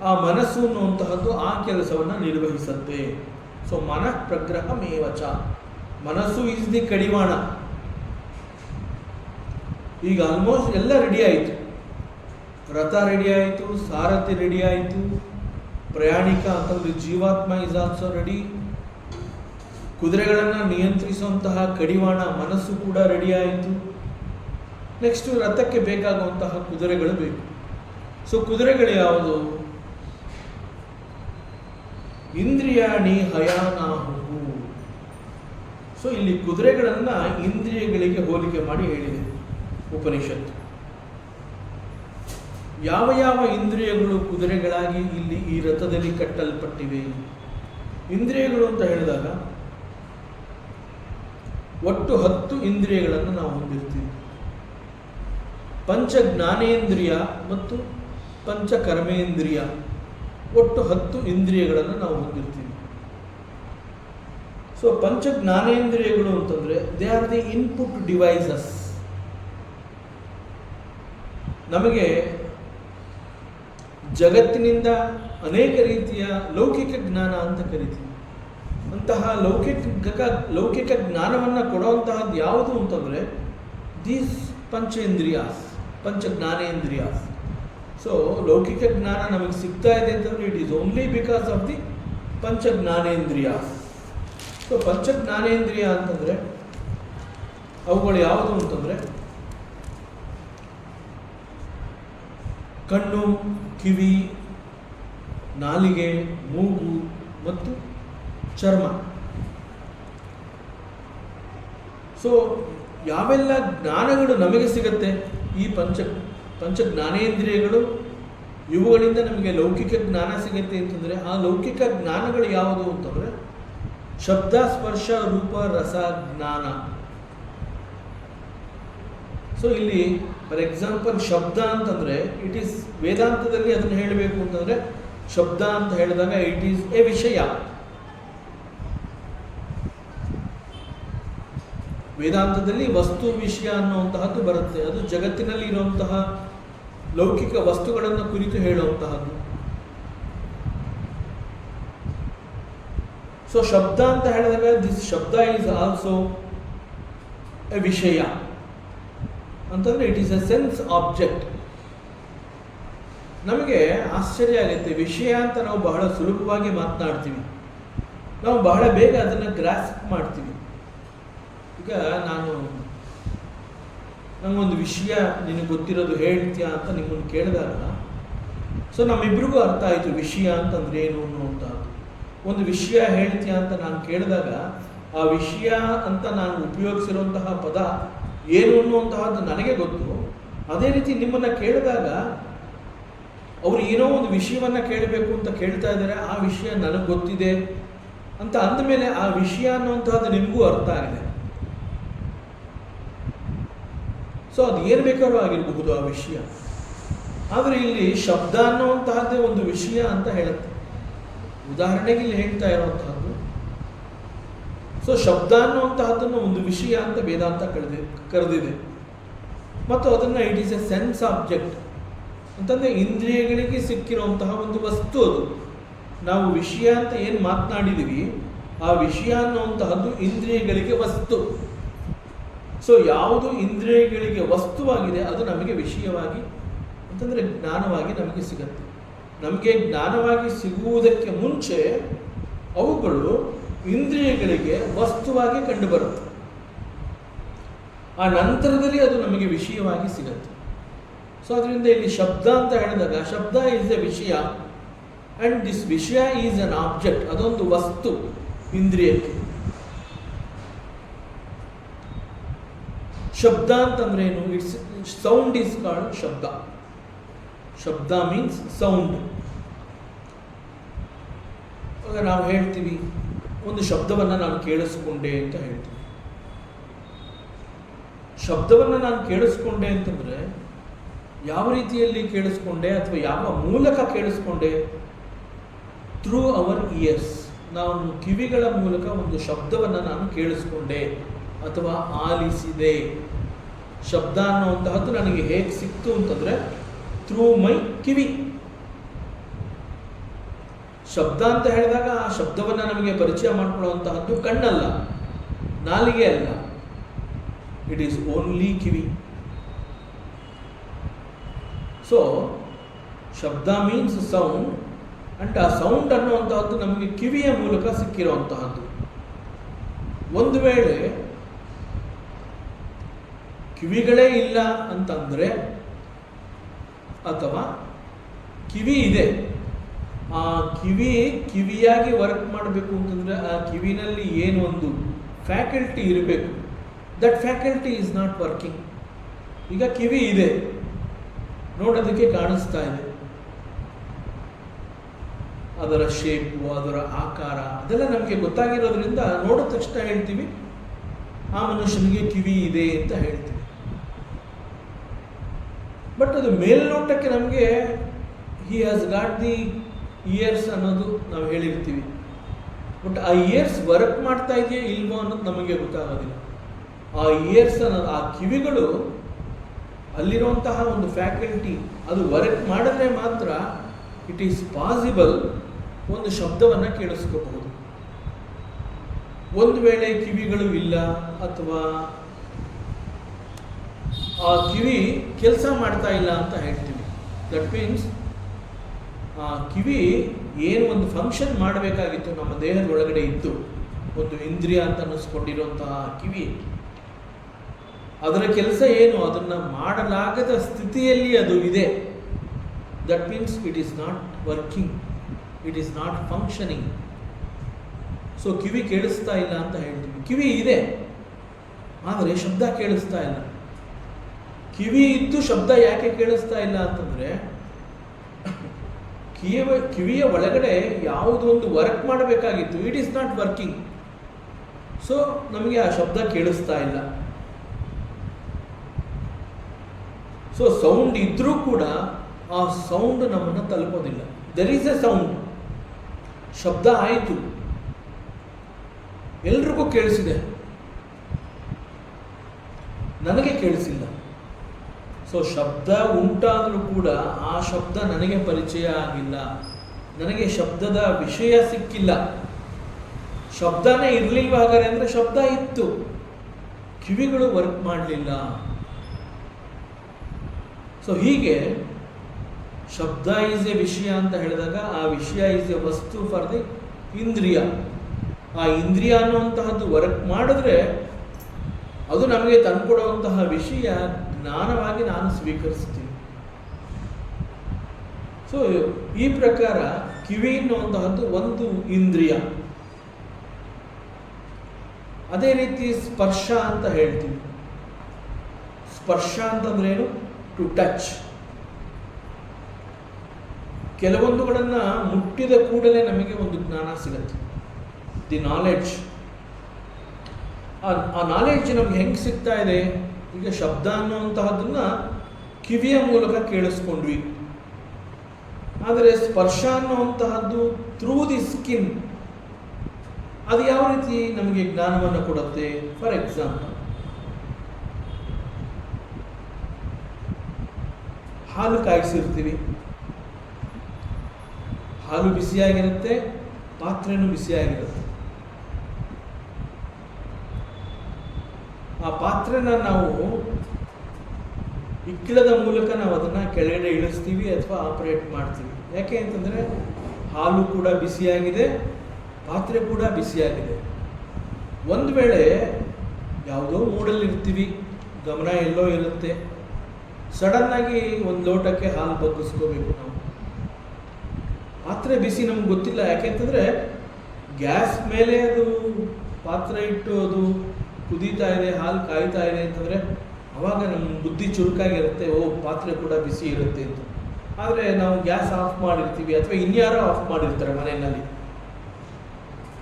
ಆ ಮನಸ್ಸು ಅನ್ನುವಂತಹದ್ದು ಆ ಕೆಲಸವನ್ನು ನಿರ್ವಹಿಸುತ್ತೆ. ಸೊ ಮನಃ ಪ್ರಗ್ರಹಮೇವಚ, ಮನಸ್ಸು ಈಸ್ ದಿ ಕಡಿವಾಣ. ಈಗ ಆಲ್ಮೋಸ್ಟ್ ಎಲ್ಲ ರೆಡಿ ಆಯಿತು, ರಥ ರೆಡಿ ಆಯಿತು, ಸಾರಥಿ ರೆಡಿ ಆಯಿತು, ಪ್ರಯಾಣಿಕ ಅಂತಂದ್ರೆ ಜೀವಾತ್ಮ ಇಸ್ ಆಲ್ಸೋ ರೆಡಿ, ಕುದುರೆಗಳನ್ನು ನಿಯಂತ್ರಿಸುವಂತಹ ಕಡಿವಾಣ ಮನಸ್ಸು ಕೂಡ ರೆಡಿ ಆಯಿತು. ನೆಕ್ಸ್ಟ್ ರಥಕ್ಕೆ ಬೇಕಾಗುವಂತಹ ಕುದುರೆಗಳು ಬೇಕು. ಸೊ ಕುದುರೆಗಳು ಯಾವುದು? ಇಂದ್ರಿಯಾಣಿ ಹಯಾನಾಹು. ಸೊ ಇಲ್ಲಿ ಕುದುರೆಗಳನ್ನು ಇಂದ್ರಿಯಗಳಿಗೆ ಹೋಲಿಕೆ ಮಾಡಿ ಹೇಳಿದೆ ಉಪನಿಷತ್ತು. ಯಾವ ಯಾವ ಇಂದ್ರಿಯಗಳು ಕುದುರೆಗಳಾಗಿ ಇಲ್ಲಿ ಈ ರಥದಲ್ಲಿ ಕಟ್ಟಲ್ಪಟ್ಟಿವೆ? ಇಂದ್ರಿಯಗಳು ಅಂತ ಹೇಳಿದಾಗ ಒಟ್ಟು 10 ಇಂದ್ರಿಯಗಳನ್ನು ನಾವು ಹೊಂದಿರ್ತೀವಿ. ಪಂಚ ಜ್ಞಾನೇಂದ್ರಿಯ ಮತ್ತು ಪಂಚ ಕರ್ಮೇಂದ್ರಿಯ, ಒಟ್ಟು 10 ಇಂದ್ರಿಯಗಳನ್ನು ನಾವು ಹೊಂದಿರ್ತೀವಿ. ಸೊ ಪಂಚ ಜ್ಞಾನೇಂದ್ರಿಯಗಳು ಅಂತಂದ್ರೆ they are the input devices. ನಮಗೆ ಜಗತ್ತಿನಿಂದ ಅನೇಕ ರೀತಿಯ ಲೌಕಿಕ ಜ್ಞಾನ ಅಂತ ಕರಿತೀವಿ. ಅಂತಹ ಲೌಕಿಕ ಜ್ಞಾನವನ್ನು ಕೊಡುವಂತಹದ್ದು ಯಾವುದು ಅಂತಂದರೆ ದೀಸ್ ಪಂಚೇಂದ್ರಿಯಾಸ್, ಪಂಚ ಜ್ಞಾನೇಂದ್ರಿಯಾಸ್. ಸೊ ಲೌಕಿಕ ಜ್ಞಾನ ನಮಗೆ ಸಿಗ್ತಾ ಇದೆ ಅಂತಂದರೆ it is only because of the ಪಂಚ ಜ್ಞಾನೇಂದ್ರಿಯಾಸ್. ಸೊ ಪಂಚ ಜ್ಞಾನೇಂದ್ರಿಯ ಅಂತಂದರೆ ಅವುಗಳು ಯಾವುದು ಅಂತಂದರೆ ಕಣ್ಣು, ಕಿವಿ, ನಾಲಿಗೆ, ಮೂಗು ಮತ್ತು ಚರ್ಮ. ಸೊ ಯಾವೆಲ್ಲ ಜ್ಞಾನಗಳು ನಮಗೆ ಸಿಗುತ್ತೆ ಈ ಪಂಚ ಜ್ಞಾನೇಂದ್ರಿಯಗಳು, ಇವುಗಳಿಂದ ನಮಗೆ ಲೌಕಿಕ ಜ್ಞಾನ ಸಿಗುತ್ತೆ ಅಂತಂದರೆ ಆ ಲೌಕಿಕ ಜ್ಞಾನಗಳು ಯಾವುದು ಅಂತಂದರೆ ಶಬ್ದ, ಸ್ಪರ್ಶ, ರೂಪ, ರಸ, ಜ್ಞಾನ. ಸೊ ಇಲ್ಲಿ ಫಾರ್ ಎಕ್ಸಾಂಪಲ್ ಶಬ್ದ ಅಂತಂದರೆ ಇಟ್ ಈಸ್ ವೇದಾಂತದಲ್ಲಿ ಅದನ್ನು ಹೇಳಬೇಕು ಅಂತಂದರೆ ಶಬ್ದ ಅಂತ ಹೇಳಿದಾಗ ಇಟ್ ಈಸ್ ಎ ವಿಷಯ. ವೇದಾಂತದಲ್ಲಿ ವಸ್ತು ವಿಷಯ ಅನ್ನುವಂತಹದ್ದು ಬರುತ್ತೆ. ಅದು ಜಗತ್ತಿನಲ್ಲಿ ಇರುವಂತಹ ಲೌಕಿಕ ವಸ್ತುಗಳನ್ನು ಕುರಿತು ಹೇಳುವಂತಹದ್ದು. ಸೊ ಶಬ್ದ ಅಂತ ಹೇಳಿದಾಗ ದಿಸ್ ಶಬ್ದ ಈಸ್ ಆಲ್ಸೋ ಎ ವಿಷಯ ಅಂತಂದ್ರೆ it is A sense object. ನಮಗೆ ಆಶ್ಚರ್ಯ ಆಗುತ್ತೆ, ವಿಷಯ ಅಂತ ನಾವು ಬಹಳ ಸುಲಭವಾಗಿ ಮಾತನಾಡ್ತೀವಿ, ನಾವು ಬಹಳ ಬೇಗ ಅದನ್ನು ಗ್ರಾಸ್ಪ್ ಮಾಡ್ತೀವಿ. ಈಗ ನಂಗೊಂದು ವಿಷಯ ನಿನಗೆ ಗೊತ್ತಿರೋದು ಹೇಳ್ತೀಯಾ ಅಂತ ನಿಮ್ಮನ್ನು ಕೇಳಿದಾಗ ಸೊ ನಮ್ಮಿಬ್ರಿಗೂ ಅರ್ಥ ಆಯಿತು ವಿಷಯ ಅಂತಂದ್ರೆ ಏನು ಅನ್ನುವಂಥದ್ದು. ಒಂದು ವಿಷಯ ಹೇಳ್ತೀಯಾ ಅಂತ ನಾನು ಕೇಳಿದಾಗ ಆ ವಿಷಯ ಅಂತ ನಾನು ಉಪಯೋಗಿಸಿರುವಂತಹ ಪದ ಏನು ಅನ್ನುವಂತಹದ್ದು ನನಗೆ ಗೊತ್ತು. ಅದೇ ರೀತಿ ನಿಮ್ಮನ್ನು ಕೇಳಿದಾಗ ಅವರು ಏನೋ ಒಂದು ವಿಷಯವನ್ನು ಕೇಳಬೇಕು ಅಂತ ಕೇಳ್ತಾ ಇದ್ದಾರೆ, ಆ ವಿಷಯ ನನಗೆ ಗೊತ್ತಿದೆ ಅಂತ ಅಂದಮೇಲೆ ಆ ವಿಷಯ ಅನ್ನುವಂತಹದ್ದು ನಿಮಗೂ ಅರ್ಥ ಆಗಿದೆ. ಸೊ ಅದು ಏನು ಬೇಕಾದ್ರೂ ಆಗಿರಬಹುದು ಆ ವಿಷಯ. ಆದರೆ ಇಲ್ಲಿ ಶಬ್ದ ಅನ್ನುವಂತಹದ್ದೇ ಒಂದು ವಿಷಯ ಅಂತ ಹೇಳುತ್ತೆ. ಉದಾಹರಣೆಗೆ ಇಲ್ಲಿ ಹೇಳ್ತಾ ಇರುವಂತಹದ್ದು, ಸೊ ಶಬ್ದ ಅನ್ನುವಂತಹದ್ದನ್ನು ಒಂದು ವಿಷಯ ಅಂತ ವೇದಾಂತ ಕರೆದಿದೆ ಮತ್ತು ಅದನ್ನು it is A sense object ಅಂತಂದರೆ ಇಂದ್ರಿಯಗಳಿಗೆ ಸಿಕ್ಕಿರುವಂತಹ ಒಂದು ವಸ್ತು. ಅದು ನಾವು ವಿಷಯ ಅಂತ ಏನು ಮಾತನಾಡಿದ್ದೀವಿ ಆ ವಿಷಯ ಅನ್ನುವಂತಹದ್ದು ಇಂದ್ರಿಯಗಳಿಗೆ ವಸ್ತು. ಸೊ ಯಾವುದು ಇಂದ್ರಿಯಗಳಿಗೆ ವಸ್ತುವಾಗಿದೆ ಅದು ನಮಗೆ ವಿಷಯವಾಗಿ ಅಂತಂದರೆ ಜ್ಞಾನವಾಗಿ ನಮಗೆ ಸಿಗುತ್ತೆ. ನಮಗೆ ಜ್ಞಾನವಾಗಿ ಸಿಗುವುದಕ್ಕೆ ಮುಂಚೆ ಅವುಗಳು ಇಂದ್ರಿಯಗಳಿಗೆ ವಸ್ತುವಾಗಿ ಕಂಡುಬರುತ್ತೆ. ಆ ನಂತರದಲ್ಲಿ ಅದು ನಮಗೆ ವಿಷಯವಾಗಿ ಸಿಗುತ್ತೆ. ಸೊ ಅದರಿಂದ ಇಲ್ಲಿ ಶಬ್ದ ಅಂತ ಹೇಳಿದಾಗ ಶಬ್ದ ಈಸ್ ಎ ವಿಷಯ ಆ್ಯಂಡ್ ದಿಸ್ ವಿಷಯ ಈಸ್ ಅನ್ ಆಬ್ಜೆಕ್ಟ್, ಅದೊಂದು ವಸ್ತು ಇಂದ್ರಿಯಕ್ಕೆ. ಶಬ್ದ ಅಂತಂದ್ರೆ ಏನು? ಇಟ್ಸ್ ಸೌಂಡ್ ಈಸ್ ಕಾಲ್ಡ್ ಶಬ್ದ. ಶಬ್ದ ಮೀನ್ಸ್ ಸೌಂಡ್. ಆಗ ನಾವು ಹೇಳ್ತೀವಿ ಒಂದು ಶಬ್ದವನ್ನು ನಾನು ಕೇಳಿಸ್ಕೊಂಡೆ ಅಂತ ಹೇಳ್ತೀವಿ. ಶಬ್ದವನ್ನು ನಾನು ಕೇಳಿಸ್ಕೊಂಡೆ ಅಂತಂದರೆ ಯಾವ ರೀತಿಯಲ್ಲಿ ಕೇಳಿಸ್ಕೊಂಡೆ ಅಥವಾ ಯಾವ ಮೂಲಕ ಕೇಳಿಸ್ಕೊಂಡೆ? Through our years. ನಾನು ಕಿವಿಗಳ ಮೂಲಕ ಒಂದು ಶಬ್ದವನ್ನು ನಾನು ಕೇಳಿಸ್ಕೊಂಡೆ ಅಥವಾ ಆಲಿಸಿದೆ. ಶಬ್ದ ಅನ್ನುವಂತಹದ್ದು ನನಗೆ ಹೇಗೆ ಸಿಕ್ತು ಅಂತಂದರೆ ಥ್ರೂ ಮೈ ಕಿವಿ. ಶಬ್ದ ಅಂತ ಹೇಳಿದಾಗ ಆ ಶಬ್ದವನ್ನು ನಮಗೆ ಪರಿಚಯ ಮಾಡಿಕೊಳ್ಳುವಂತಹದ್ದು ಕಣ್ಣಲ್ಲ, ನಾಲಿಗೆ ಅಲ್ಲ, it is only kiwi. So ಶಬ್ದ ಮೀನ್ಸ್ ಸೌಂಡ್, ಅಂಡ್ ಆ ಸೌಂಡ್ ಅನ್ನುವಂತಹದ್ದು ನಮಗೆ ಕಿವಿಯ ಮೂಲಕ ಸಿಕ್ಕಿರುವಂತಹದ್ದು. ಒಂದು ವೇಳೆ ಕಿವಿಗಳೇ ಇಲ್ಲ ಅಂತಂದರೆ, ಅಥವಾ ಕಿವಿ ಇದೆ, ಆ ಕಿವಿಯಾಗಿ ವರ್ಕ್ ಮಾಡಬೇಕು ಅಂತಂದರೆ ಆ ಕಿವಿನಲ್ಲಿ ಏನು ಒಂದು ಫ್ಯಾಕಲ್ಟಿ ಇರಬೇಕು, that faculty is not working. ಈಗ ಕಿವಿ ಇದೆ, ನೋಡೋದಕ್ಕೆ ಕಾಣಿಸ್ತಾ ಇದೆ, ಅದರ ಶೇಪು, ಅದರ ಆಕಾರ ಅದೆಲ್ಲ ನಮಗೆ ಗೊತ್ತಾಗಿರೋದ್ರಿಂದ ನೋಡಿದ ತಕ್ಷಣ ಹೇಳ್ತೀವಿ ಆ ಮನುಷ್ಯನಿಗೆ ಕಿವಿ ಇದೆ ಅಂತ ಹೇಳ್ತೀವಿ. ಬಟ್ ಅದು ಮೇಲ್ನೋಟಕ್ಕೆ ನಮಗೆ he has got the years ಅನ್ನೋದು ನಾವು ಹೇಳಿರ್ತೀವಿ. ಬಟ್ ಆ ಇಯರ್ಸ್ ವರ್ಕ್ ಮಾಡ್ತಾ ಇದೆಯಾ ಇಲ್ವೋ ಅನ್ನೋದು ನಮಗೆ ಗೊತ್ತಾಗೋದಿಲ್ಲ. ಆ ಇಯರ್ಸ್ ಅನ್ನೋದು, ಆ ಕಿವಿಗಳು ಅಲ್ಲಿರುವಂತಹ ಒಂದು ಫ್ಯಾಕಲ್ಟಿ ಅದು ವರ್ಕ್ ಮಾಡಿದ್ರೆ ಮಾತ್ರ ಇಟ್ ಈಸ್ ಪಾಸಿಬಲ್ ಒಂದು ಶಬ್ದವನ್ನು ಕೇಳಿಸ್ಕೋಬಹುದು. ಒಂದು ವೇಳೆ ಕಿವಿಗಳು ಇಲ್ಲ ಅಥವಾ ಆ ಕಿವಿ ಕೆಲಸ ಮಾಡ್ತಾ ಇಲ್ಲ ಅಂತ ಹೇಳ್ತೀವಿ. ದಟ್ ಮೀನ್ಸ್ ಆ ಕಿವಿ ಏನು ಒಂದು ಫಂಕ್ಷನ್ ಮಾಡಬೇಕಾಗಿತ್ತು ನಮ್ಮ ದೇಹದ ಒಳಗಡೆ ಇತ್ತು, ಒಂದು ಇಂದ್ರಿಯ ಅಂತ ಅನ್ನಿಸ್ಕೊಂಡಿರುವಂತಹ ಕಿವಿ, ಅದರ ಕೆಲಸ ಏನು ಅದನ್ನು ಮಾಡಲಾಗದ ಸ್ಥಿತಿಯಲ್ಲಿ ಅದು ಇದೆ. That means it is not working, it is not functioning. So ಕಿವಿ ಕೇಳಿಸ್ತಾ ಇಲ್ಲ ಅಂತ ಹೇಳ್ತೀವಿ. ಕಿವಿ ಇದೆ ಆದರೆ ಶಬ್ದ ಕೇಳಿಸ್ತಾ ಇಲ್ಲ. ಕಿವಿ ಇದ್ದು ಶಬ್ದ ಯಾಕೆ ಕೇಳಿಸ್ತಾ ಇಲ್ಲ ಅಂತಂದರೆ ಕಿವಿಯ ಒಳಗಡೆ ಯಾವುದೊಂದು ವರ್ಕ್ ಮಾಡಬೇಕಾಗಿತ್ತು, it is not working. So ನಮಗೆ ಆ ಶಬ್ದ ಕೇಳಿಸ್ತಾ ಇಲ್ಲ. ಸೊ ಸೌಂಡ್ ಇದ್ರೂ ಕೂಡ ಆ ಸೌಂಡ್ ನಮ್ಮನ್ನು ತಲುಪೋದಿಲ್ಲ. ದೆರ್ ಈಸ್ ಎ ಸೌಂಡ್, ಶಬ್ದ ಆಯಿತು, ಎಲ್ರಿಗೂ ಕೇಳಿಸಿದೆ, ನನಗೆ ಕೇಳಿಸಿಲ್ಲ. ಸೊ ಶಬ್ದ ಉಂಟಾದರೂ ಕೂಡ ಆ ಶಬ್ದ ನನಗೆ ಪರಿಚಯ ಆಗಿಲ್ಲ, ನನಗೆ ಶಬ್ದದ ವಿಷಯ ಸಿಕ್ಕಿಲ್ಲ. ಶಬ್ದನೇ ಇರಲಿಲ್ವ ಹಾಗಾದ್ರೆ ಅಂದರೆ ಶಬ್ದ ಇತ್ತು, ಕಿವಿಗಳು ವರ್ಕ್ ಮಾಡಲಿಲ್ಲ. ಸೊ ಹೀಗೆ ಶಬ್ದ ಈಸ್ ಎ ವಿಷಯ ಅಂತ ಹೇಳಿದಾಗ ಆ ವಿಷಯ ಈಸ್ ಎ ವಸ್ತು ಫಾರ್ ದಿ ಇಂದ್ರಿಯ. ಆ ಇಂದ್ರಿಯ ಅನ್ನುವಂತಹದ್ದು ವರ್ಕ್ ಮಾಡಿದ್ರೆ ಅದು ನಮಗೆ ತಂದುಕೊಡುವಂತಹ ವಿಷಯ ಜ್ಞಾನವಾಗಿ ನಾನು ಸ್ವೀಕರಿಸ್ತೀನಿ. ಸೊ ಈ ಪ್ರಕಾರ ಕಿವಿ ಅನ್ನುವಂತಹದ್ದು ಒಂದು ಇಂದ್ರಿಯ. ಅದೇ ರೀತಿ ಸ್ಪರ್ಶ ಅಂತ ಹೇಳ್ತೀವಿ. ಸ್ಪರ್ಶ ಅಂತಂದ್ರೆ ಏನು? To touch. ಕೆಲವೊಂದುಗಳನ್ನು ಮುಟ್ಟಿದ ಕೂಡಲೇ ನಮಗೆ ಒಂದು ಜ್ಞಾನ ಸಿಗುತ್ತೆ, ದಿ ನಾಲೆಡ್ಜ್. ಆ ನಾಲೆಡ್ಜ್ ನಮ್ಗೆ ಹೆಂಗೆ ಸಿಗ್ತಾ ಇದೆ? ಈಗ ಶಬ್ದ ಅನ್ನುವಂತಹದನ್ನ ಕಿವಿಯ ಮೂಲಕ ಕೇಳಿಸ್ಕೊಂಡ್ವಿ, ಆದರೆ ಸ್ಪರ್ಶ ಅನ್ನುವಂತಹದ್ದು ಥ್ರೂ ದಿ ಸ್ಕಿನ್. ಅದು ಯಾವ ರೀತಿ ನಮಗೆ ಜ್ಞಾನವನ್ನು ಕೊಡುತ್ತೆ? ಫಾರ್ ಎಕ್ಸಾಂಪಲ್, ಹಾಲು ಕಾಯಿಸಿರ್ತೀವಿ, ಹಾಲು ಬಿಸಿಯಾಗಿರುತ್ತೆ, ಪಾತ್ರೆನೂ ಬಿಸಿಯಾಗಿರುತ್ತೆ. ಆ ಪಾತ್ರೆನ ನಾವು ಇಕ್ಕಿಳದ ಮೂಲಕ ನಾವು ಅದನ್ನು ಕೆಳಗಡೆ ಇಳಿಸ್ತೀವಿ ಅಥವಾ ಆಪರೇಟ್ ಮಾಡ್ತೀವಿ. ಯಾಕೆ ಅಂತಂದರೆ ಹಾಲು ಕೂಡ ಬಿಸಿಯಾಗಿದೆ, ಪಾತ್ರೆ ಕೂಡ ಬಿಸಿಯಾಗಿದೆ. ಒಂದು ವೇಳೆ ಯಾವುದೋ ಮೂಡಲ್ಲಿರ್ತೀವಿ, ಗಮನ ಎಲ್ಲೋ ಇರುತ್ತೆ, ಸಡನ್ನಾಗಿ ಒಂದು ಲೋಟಕ್ಕೆ ಹಾಲು ಬಗ್ಗಿಸ್ಕೋಬೇಕು ನಾವು. ಪಾತ್ರೆ ಬಿಸಿ ನಮ್ಗೆ ಗೊತ್ತಿಲ್ಲ, ಯಾಕೆಂತಂದರೆ ಗ್ಯಾಸ್ ಮೇಲೆ ಅದು ಪಾತ್ರೆ ಇಟ್ಟು ಅದು ಕುದೀತಾ ಇದೆ, ಹಾಲು ಕಾಯ್ತಾ ಇದೆ ಅಂತಂದರೆ ಆವಾಗ ನಮ್ಮ ಬುದ್ಧಿ ಚುರುಕಾಗಿರುತ್ತೆ, ಓ ಪಾತ್ರೆ ಕೂಡ ಬಿಸಿ ಇರುತ್ತೆ ಅಂತ. ಆದರೆ ನಾವು ಗ್ಯಾಸ್ ಆಫ್ ಮಾಡಿರ್ತೀವಿ ಅಥವಾ ಇನ್ಯಾರೋ ಆಫ್ ಮಾಡಿರ್ತಾರೆ ಮನೆಯಲ್ಲಿ,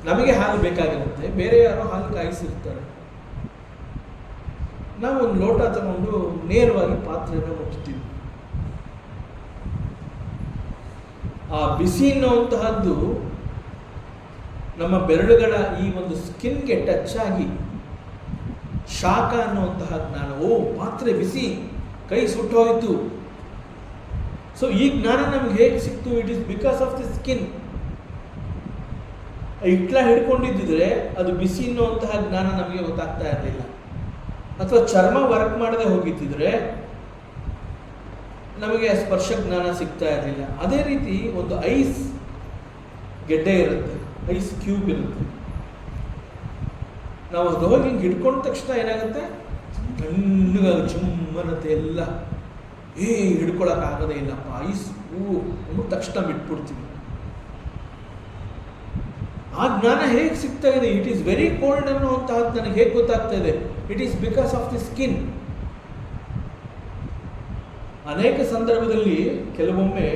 ನಮಗೆ ಹಾಲು ಬೇಕಾಗಿರುತ್ತೆ, ಬೇರೆ ಯಾರೋ ಹಾಲು ಕಾಯಿಸಿರ್ತಾರೆ. ನಾವು ಒಂದು ಲೋಟ ತಗೊಂಡು ನೇರವಾಗಿ ಪಾತ್ರೆಯನ್ನು ಮುಟ್ತೀವಿ. ಆ ಬಿಸಿ ಅನ್ನುವಂತಹದ್ದು ನಮ್ಮ ಬೆರಳುಗಳ ಈ ಒಂದು ಸ್ಕಿನ್ಗೆ ಟಚ್ ಆಗಿ ಶಾಖ ಅನ್ನುವಂತಹ ಜ್ಞಾನ, ಓ ಪಾತ್ರೆ ಬಿಸಿ, ಕೈ ಸುಟ್ಟೋಯಿತು. ಸೊ ಈ ಜ್ಞಾನ ನಮ್ಗೆ ಹೇಗೆ ಸಿಕ್ತು? It is because of the skin. ಇಟ್ಲ ಹಿಡ್ಕೊಂಡಿದ್ದಿದ್ರೆ ಅದು ಬಿಸಿ ಅನ್ನುವಂತಹ ಜ್ಞಾನ ನಮಗೆ ಗೊತ್ತಾಗ್ತಾ ಇರಲಿಲ್ಲ. ಅಥವಾ ಚರ್ಮ ವರ್ಕ್ ಮಾಡದೆ ಹೋಗಿದ್ದಿದ್ರೆ ನಮಗೆ ಸ್ಪರ್ಶ ಜ್ಞಾನ ಸಿಗ್ತಾ ಇರಲಿಲ್ಲ. ಅದೇ ರೀತಿ ಒಂದು ಐಸ್ ಗೆಡ್ಡೆ ಇರುತ್ತೆ, ಐಸ್ ಕ್ಯೂಬ್ ಇರುತ್ತೆ. ನಾವು ಅದು ಹೋಗಿ ಹಿಂಗೆ ಹಿಡ್ಕೊಂಡ ತಕ್ಷಣ ಏನಾಗುತ್ತೆ, ತಣ್ಣಗಾಗಿ ಚುಮ್ಮನತೆ ಎಲ್ಲ, ಹಿಡ್ಕೊಳಕ್ಕಾಗದೇ ಇಲ್ಲಪ್ಪ ಐಸ್ ಅಂದ ತಕ್ಷಣ ಬಿಟ್ಬಿಡ್ತೀವಿ. ಆ ಜ್ಞಾನ ಹೇಗೆ ಸಿಗ್ತಾ ಇದೆ? ಇಟ್ ಈಸ್ ವೆರಿ ಕೋಲ್ಡ್ ಅನ್ನುವಂತಹದ್ದು ನನಗೆ ಹೇಗೆ ಗೊತ್ತಾಗ್ತಾ ಇದೆ? It is because of the skin. ಅನೇಕ ಸಂದರ್ಭದಲ್ಲಿ ಕೆಲವೊಮ್ಮೆ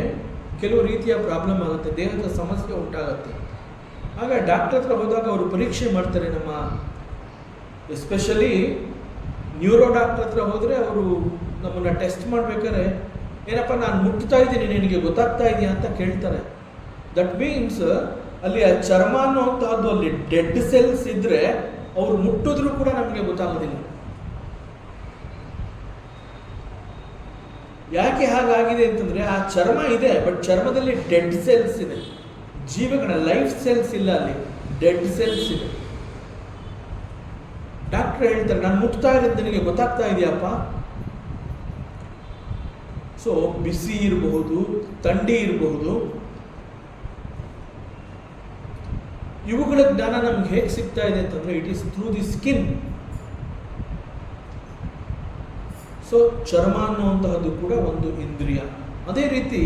ಕೆಲವು ರೀತಿಯ ಪ್ರಾಬ್ಲಮ್ ಆಗುತ್ತೆ, ದೇಹದ ಸಮಸ್ಯೆ ಉಂಟಾಗುತ್ತೆ. ಆಗ ಡಾಕ್ಟರ್ ಹತ್ರ ಹೋದಾಗ ಅವರು ಪರೀಕ್ಷೆ ಮಾಡ್ತಾರೆ. ನಮ್ಮ ಎಸ್ಪೆಷಲಿ ನ್ಯೂರೋ ಡಾಕ್ಟರ್ ಹತ್ರ ಹೋದರೆ ಅವರು ನಮ್ಮನ್ನು ಟೆಸ್ಟ್ ಮಾಡಬೇಕಾದ್ರೆ, ಏನಪ್ಪ ನಾನು ಮುಟ್ತಾ ಇದ್ದೀನಿ, ನಿನಗೆ ಗೊತ್ತಾಗ್ತಾ ಇದೆಯಾ ಅಂತ ಕೇಳ್ತಾರೆ. ದಟ್ ಮೀನ್ಸ್ ಅಲ್ಲಿ ಆ ಚರ್ಮ ಅನ್ನುವಂತಹದ್ದು ಅಲ್ಲಿ ಡೆಡ್ ಸೆಲ್ಸ್ ಇದ್ರೆ ಅವ್ರು ಮುಟ್ಟಿದ್ರೂ ಕೂಡ ನಮಗೆ ಗೊತ್ತಾಗೋದಿಲ್ಲ. ಯಾಕೆ ಹಾಗಾಗಿದೆ ಅಂತಂದ್ರೆ ಆ ಚರ್ಮ ಇದೆ, ಬಟ್ ಚರ್ಮದಲ್ಲಿ ಡೆಡ್ ಸೆಲ್ಸ್ ಇದೆ, ಜೀವಗಳ ಲೈಫ್ ಸೆಲ್ಸ್ ಇಲ್ಲ, ಅಲ್ಲಿ ಡೆಡ್ ಸೆಲ್ಸ್ ಇದೆ. ಡಾಕ್ಟರ್ ಹೇಳ್ತಾರೆ, ನಾನು ಮುಟ್ತಾ ಇರೋದು ನಿನಗೆ ಗೊತ್ತಾಗ್ತಾ ಇದೆಯಪ್ಪ. ಸೊ ಬಿಸಿ ಇರಬಹುದು, ಥಂಡಿ ಇರಬಹುದು, ಇವುಗಳ ಜ್ಞಾನ ನಮ್ಗೆ ಹೇಗೆ ಸಿಗ್ತಾ ಇದೆ ಅಂತಂದ್ರೆ it is through the skin. So ಚರ್ಮ ಅನ್ನುವಂತಹದ್ದು ಕೂಡ ಒಂದು ಇಂದ್ರಿಯ. ಅದೇ ರೀತಿ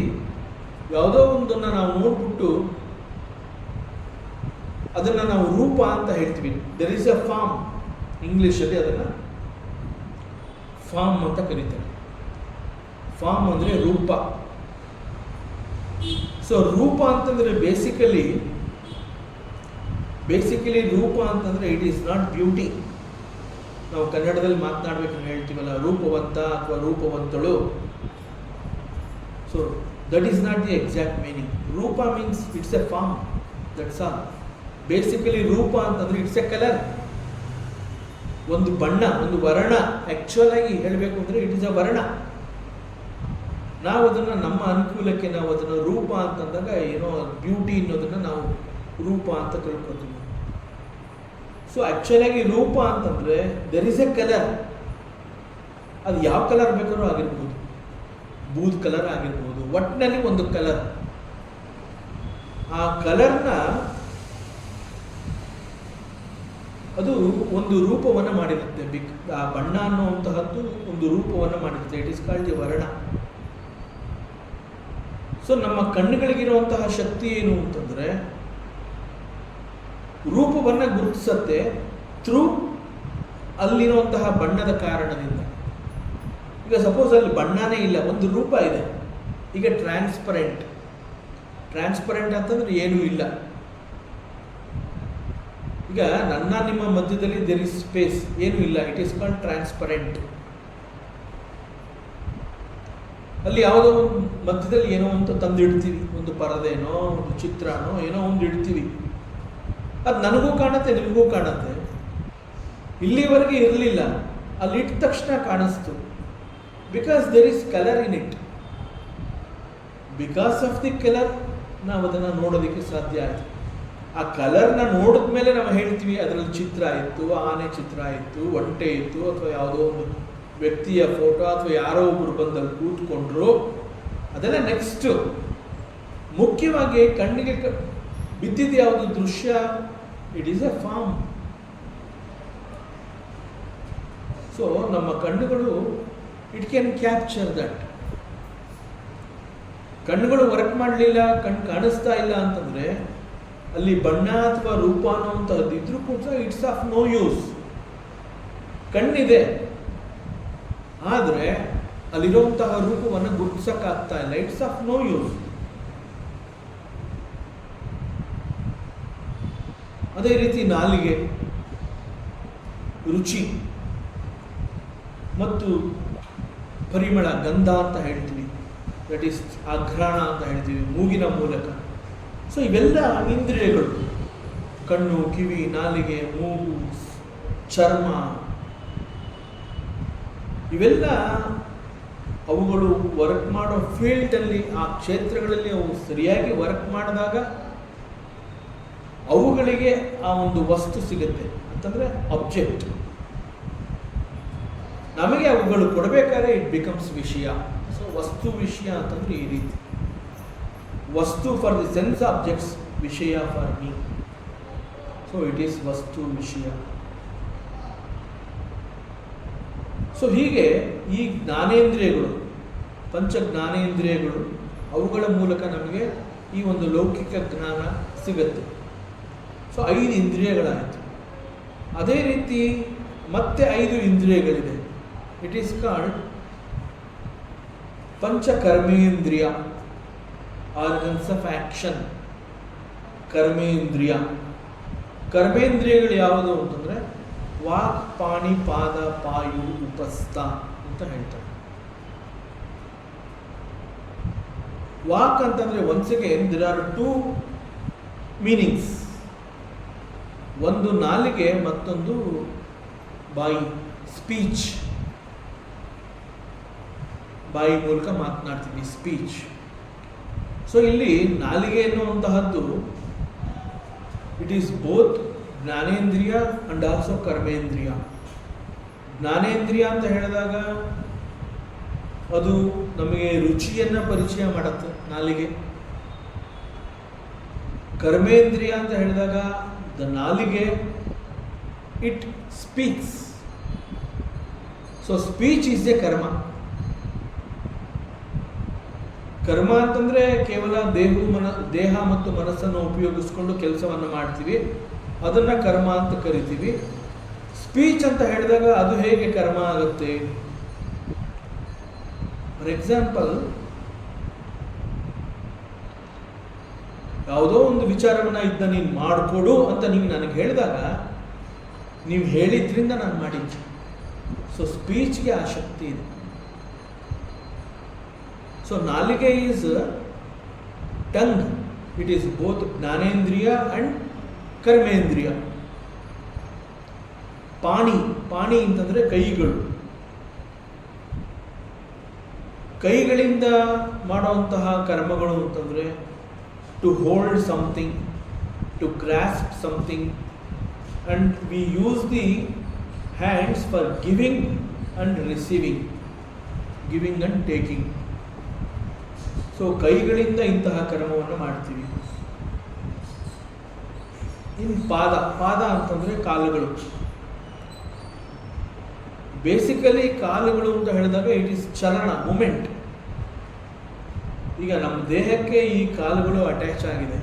ಯಾವುದೋ ಒಂದನ್ನು ನಾವು ನೋಡ್ಬಿಟ್ಟು ಅದನ್ನು ನಾವು ರೂಪ ಅಂತ ಹೇಳ್ತೀವಿ. ದೆರ್ ಇಸ್ ಎ ಫಾರ್ಮ್, ಇಂಗ್ಲೀಷಲ್ಲಿ ಅದನ್ನು ಫಾರ್ಮ್ ಅಂತ ಕರೀತಾರೆ. ಫಾರ್ಮ್ ಅಂದರೆ ರೂಪ. ಸೊ ರೂಪ ಅಂತಂದರೆ ಬೇಸಿಕಲಿ ರೂಪ ಅಂತಂದರೆ ಇಟ್ ಈಸ್ ನಾಟ್ ಬ್ಯೂಟಿ. ನಾವು ಕನ್ನಡದಲ್ಲಿ ಮಾತನಾಡ್ಬೇಕಂತ ಹೇಳ್ತೀವಲ್ಲ, ರೂಪವಂತ ಅಥವಾ ರೂಪವಂತಳು. So that is not the exact meaning. Rupa means it's a form, that's all. Basically ರೂಪ ಅಂತಂದರೆ ಇಟ್ಸ್ ಎ ಕಲರ್, ಒಂದು ಬಣ್ಣ, ಒಂದು ವರ್ಣ. ಆ್ಯಕ್ಚುಯಲ್ ಆಗಿ ಹೇಳಬೇಕು ಅಂದರೆ ಇಟ್ ಇಸ್ ಅ ವರ್ಣ. ನಾವು ಅದನ್ನು ನಮ್ಮ ಅನುಕೂಲಕ್ಕೆ ನಾವು ಅದನ್ನು ರೂಪ ಅಂತಂದಾಗ ಏನೋ ಬ್ಯೂಟಿ ಅನ್ನೋದನ್ನು ನಾವು ರೂಪ ಅಂತ ತಿಳ್ಕೊತೀವಿ. ಸೊ ಆ್ಯಕ್ಚುಲಾಗಿ ರೂಪ ಅಂತಂದರೆ ದೆರ್ ಇಸ್ ಎ ಕಲರ್. ಅದು ಯಾವ ಕಲರ್ ಬೇಕಾದ್ರೂ ಆಗಿರ್ಬೋದು, ಬೂದ್ ಕಲರ್ ಆಗಿರ್ಬೋದು, ಒಟ್ಟಿನಲ್ಲಿ ಒಂದು ಕಲರ್. ಆ ಕಲರ್ನ ಅದು ಒಂದು ರೂಪವನ್ನು ಮಾಡಿರುತ್ತೆ. ಆ ಬಣ್ಣ ಅನ್ನುವಂತಹದ್ದು ಒಂದು ರೂಪವನ್ನು ಮಾಡಿರುತ್ತೆ. ಇಟ್ ಈಸ್ ಕಾಲ್ಡ್ ದಿ ವರ್ಣ. ಸೊ ನಮ್ಮ ಕಣ್ಣುಗಳಿಗಿರುವಂತಹ ಶಕ್ತಿ ಏನು ಅಂತಂದರೆ ರೂಪವನ್ನು ಗುರುತಿಸುತ್ತೆ ಥ್ರೂ ಅಲ್ಲಿರುವಂತಹ ಬಣ್ಣದ ಕಾರಣದಿಂದ. ಈಗ ಸಪೋಸ್ ಅಲ್ಲಿ ಬಣ್ಣನೇ ಇಲ್ಲ, ಒಂದು ರೂಪ ಇದೆ. ಈಗ ಟ್ರಾನ್ಸ್ಪರೆಂಟ್ ಅಂತಂದ್ರೆ ಏನೂ ಇಲ್ಲ. ಈಗ ನನ್ನ ನಿಮ್ಮ ಮಧ್ಯದಲ್ಲಿ ದೇರ್ ಇಸ್ ಸ್ಪೇಸ್, ಏನೂ ಇಲ್ಲ, ಇಟ್ ಈಸ್ ಕಾಲ್ಡ್ ಟ್ರಾನ್ಸ್ಪರೆಂಟ್. ಅಲ್ಲಿ ಯಾವುದೋ ಒಂದು ಮಧ್ಯದಲ್ಲಿ ಏನೋ ಅಂತ ತಂದಿಡ್ತೀವಿ, ಒಂದು ಪರದೆನೋ ಒಂದು ಚಿತ್ರನೋ ಏನೋ ಒಂದು ಇಡ್ತೀವಿ. ಅದು ನನಗೂ ಕಾಣುತ್ತೆ, ನಿಮಗೂ ಕಾಣುತ್ತೆ. ಇಲ್ಲಿವರೆಗೆ ಇರಲಿಲ್ಲ, ಅಲ್ಲಿ ಇಟ್ಟ ತಕ್ಷಣ ಕಾಣಿಸ್ತು. Because there is colour in it. Because of the colour ನಾವು ಅದನ್ನು ನೋಡೋದಕ್ಕೆ ಸಾಧ್ಯ ಆಯಿತು. ಆ ಕಲರ್ನ ನೋಡಿದ ಮೇಲೆ ನಾವು ಹೇಳ್ತೀವಿ ಅದರಲ್ಲಿ ಚಿತ್ರ ಇತ್ತು, ಆನೆ ಚಿತ್ರ ಇತ್ತು, ಒಂಟೆ ಇತ್ತು, ಅಥವಾ ಯಾವುದೋ ಒಂದು ವ್ಯಕ್ತಿಯ ಫೋಟೋ ಅಥವಾ ಯಾರೋ ಒಬ್ಬರು ಬಂದಲ್ಲಿ ಕೂತ್ಕೊಂಡ್ರು, ಅದೆಲ್ಲ ನೆಕ್ಸ್ಟು. ಮುಖ್ಯವಾಗಿ ಕಣ್ಣಿಗೆ ಬಿದ್ದಿದ್ದು ಯಾವುದು ದೃಶ್ಯ, it is a form. So ನಮ್ಮ ಕಣ್ಣುಗಳು ಇಟ್ ಕ್ಯಾನ್ ಕ್ಯಾಪ್ಚರ್ ದಟ್. ಕಣ್ಣುಗಳು ವರ್ಕ್ ಮಾಡಲಿಲ್ಲ, ಕಣ್ಣು ಕಾಣಿಸ್ತಾ ಇಲ್ಲ ಅಂತಂದ್ರೆ ಅಲ್ಲಿ ಬಣ್ಣ ಅಥವಾ ರೂಪ ಅನ್ನೋಂಥದ್ದು ಇದ್ರೂ ಕೂಡ ಇಟ್ಸ್ ಆಫ್ ನೋ ಯೂಸ್. ಕಣ್ಣಿದೆ ಆದರೆ ಅಲ್ಲಿರುವಂತಹ ರೂಪವನ್ನು ಗುರುತಿಸಕ್ಕಾಗ್ತಾ ಇಲ್ಲ, ಇಟ್ಸ್ ಆಫ್ ನೋ ಯೂಸ್. ಅದೇ ರೀತಿ ನಾಲಿಗೆ, ರುಚಿ ಮತ್ತು ಪರಿಮಳ, ಗಂಧ ಅಂತ ಹೇಳ್ತೀವಿ, ದಟ್ ಈಸ್ ಆಘ್ರಾಣ ಅಂತ ಹೇಳ್ತೀವಿ, ಮೂಗಿನ ಮೂಲಕ. ಸೊ ಇವೆಲ್ಲ ಇಂದ್ರಿಯಗಳು, ಕಣ್ಣು, ಕಿವಿ, ನಾಲಿಗೆ, ಮೂಗು, ಚರ್ಮ, ಇವೆಲ್ಲ ಅವುಗಳು ವರ್ಕ್ ಮಾಡೋ ಫೀಲ್ಡಲ್ಲಿ, ಆ ಕ್ಷೇತ್ರಗಳಲ್ಲಿ ಅವು ಸರಿಯಾಗಿ ವರ್ಕ್ ಮಾಡಿದಾಗ ಅವುಗಳಿಗೆ ಆ ಒಂದು ವಸ್ತು ಸಿಗುತ್ತೆ ಅಂತಂದರೆ ಆಬ್ಜೆಕ್ಟ್. ನಮಗೆ ಅವುಗಳು ಕೊಡಬೇಕಾದ್ರೆ ಇಟ್ ಬಿಕಮ್ಸ್ ವಿಷಯ. ಸೊ ವಸ್ತು ವಿಷಯ ಅಂತಂದರೆ ಈ ರೀತಿ, ವಸ್ತು ಫಾರ್ ದಿ ಸೆನ್ಸ್ ಆಬ್ಜೆಕ್ಟ್ಸ್, ವಿಷಯ for me. So it is ವಸ್ತು ವಿಷಯ. ಸೊ ಹೀಗೆ ಈ ಜ್ಞಾನೇಂದ್ರಿಯಗಳು, ಪಂಚ ಜ್ಞಾನೇಂದ್ರಿಯಗಳು, ಅವುಗಳ ಮೂಲಕ ನಮಗೆ ಈ ಒಂದು ಲೌಕಿಕ ಜ್ಞಾನ ಸಿಗುತ್ತೆ. ಸೊ 5 ಇಂದ್ರಿಯಗಳಾಯಿತು. ಅದೇ ರೀತಿ ಮತ್ತೆ 5 ಇಂದ್ರಿಯಗಳಿದೆ. ಇಟ್ ಈಸ್ ಕಾಲ್ಡ್ ಪಂಚಕರ್ಮೇಂದ್ರಿಯ, ಆರ್ಗನ್ಸ್ ಆಫ್ ಆಕ್ಷನ್. ಕರ್ಮೇಂದ್ರಿಯ, ಕರ್ಮೇಂದ್ರಿಯಗಳು ಯಾವುದು ಅಂತಂದರೆ ವಾಕ್, ಪಾಣಿ, ಪಾದ, ಪಾಯು, ಉಪಸ್ಥ ಅಂತ ಹೇಳ್ತಾರೆ. ವಾಕ್ ಅಂತಂದರೆ once again there are 2 meanings. ಒಂದು ನಾಲಿಗೆ, ಮತ್ತೊಂದು ಬಾಯಿ, ಸ್ಪೀಚ್. ಬಾಯಿ ಮೂಲಕ ಮಾತನಾಡ್ತೀವಿ, ಸ್ಪೀಚ್. ಸೊ ಇಲ್ಲಿ ನಾಲಿಗೆ ಎನ್ನುವಂತಹದ್ದು ಇಟ್ ಈಸ್ ಬೋತ್ ಜ್ಞಾನೇಂದ್ರಿಯ ಅಂಡ್ ಆಲ್ಸೋ ಕರ್ಮೇಂದ್ರಿಯ. ಜ್ಞಾನೇಂದ್ರಿಯ ಅಂತ ಹೇಳಿದಾಗ ಅದು ನಮಗೆ ರುಚಿಯನ್ನು ಪರಿಚಯ ಮಾಡುತ್ತೆ, ನಾಲಿಗೆ. ಕರ್ಮೇಂದ್ರಿಯ ಅಂತ ಹೇಳಿದಾಗ ದ ನಾಲಿಗೆ it speaks. So speech is A ಕರ್ಮ. ಕರ್ಮ ಅಂತಂದರೆ ಕೇವಲ ದೇಹ ಮತ್ತು ಮನಸ್ಸನ್ನು ಉಪಯೋಗಿಸ್ಕೊಂಡು ಕೆಲಸವನ್ನು ಮಾಡ್ತೀವಿ, ಅದನ್ನು ಕರ್ಮ ಅಂತ ಕರಿತೀವಿ. ಸ್ಪೀಚ್ ಅಂತ ಹೇಳಿದಾಗ ಅದು ಹೇಗೆ ಕರ್ಮ ಆಗುತ್ತೆ? ಫಾರ್ ಎಕ್ಸಾಂಪಲ್, ಯಾವುದೋ ಒಂದು ವಿಚಾರವನ್ನು ಇದನ್ನ ನೀನು ಮಾಡಿಕೊಡು ಅಂತ ನೀವು ನನಗೆ ಹೇಳಿದಾಗ ನೀವು ಹೇಳಿದ್ರಿಂದ ನಾನು ಮಾಡಿದ್ದೆ. ಸೊ ಸ್ಪೀಚ್ಗೆ ಆ ಶಕ್ತಿ ಇದೆ. ಸೊ ನಾಲಿಗೆ is tongue. It is both ಜ್ಞಾನೇಂದ್ರಿಯ ಅಂಡ್ ಕರ್ಮೇಂದ್ರಿಯ. ಪಾಣಿ, ಪಾಣಿ ಅಂತಂದರೆ ಕೈಗಳು. ಕೈಗಳಿಂದ ಮಾಡುವಂತಹ ಕರ್ಮಗಳು ಅಂತಂದರೆ to hold something, to grasp something, and we use the hands for giving and receiving, giving and taking. So ಕೈಗಳಿಂದ ಇಂತಹ ಕರ್ಮವನ್ನು ಮಾಡ್ತೀವಿ. ಇನ್ನು ಪಾದ, ಪಾದ ಅಂತಂದರೆ ಕಾಲುಗಳು. ಬೇಸಿಕಲಿ ಕಾಲುಗಳು ಅಂತ ಹೇಳಿದಾಗ ಇಟ್ ಈಸ್ ಚಲನ, ಮೂಮೆಂಟ್. ಈಗ ನಮ್ಮ ದೇಹಕ್ಕೆ ಈ ಕಾಲುಗಳು ಅಟ್ಯಾಚ್ ಆಗಿದೆ.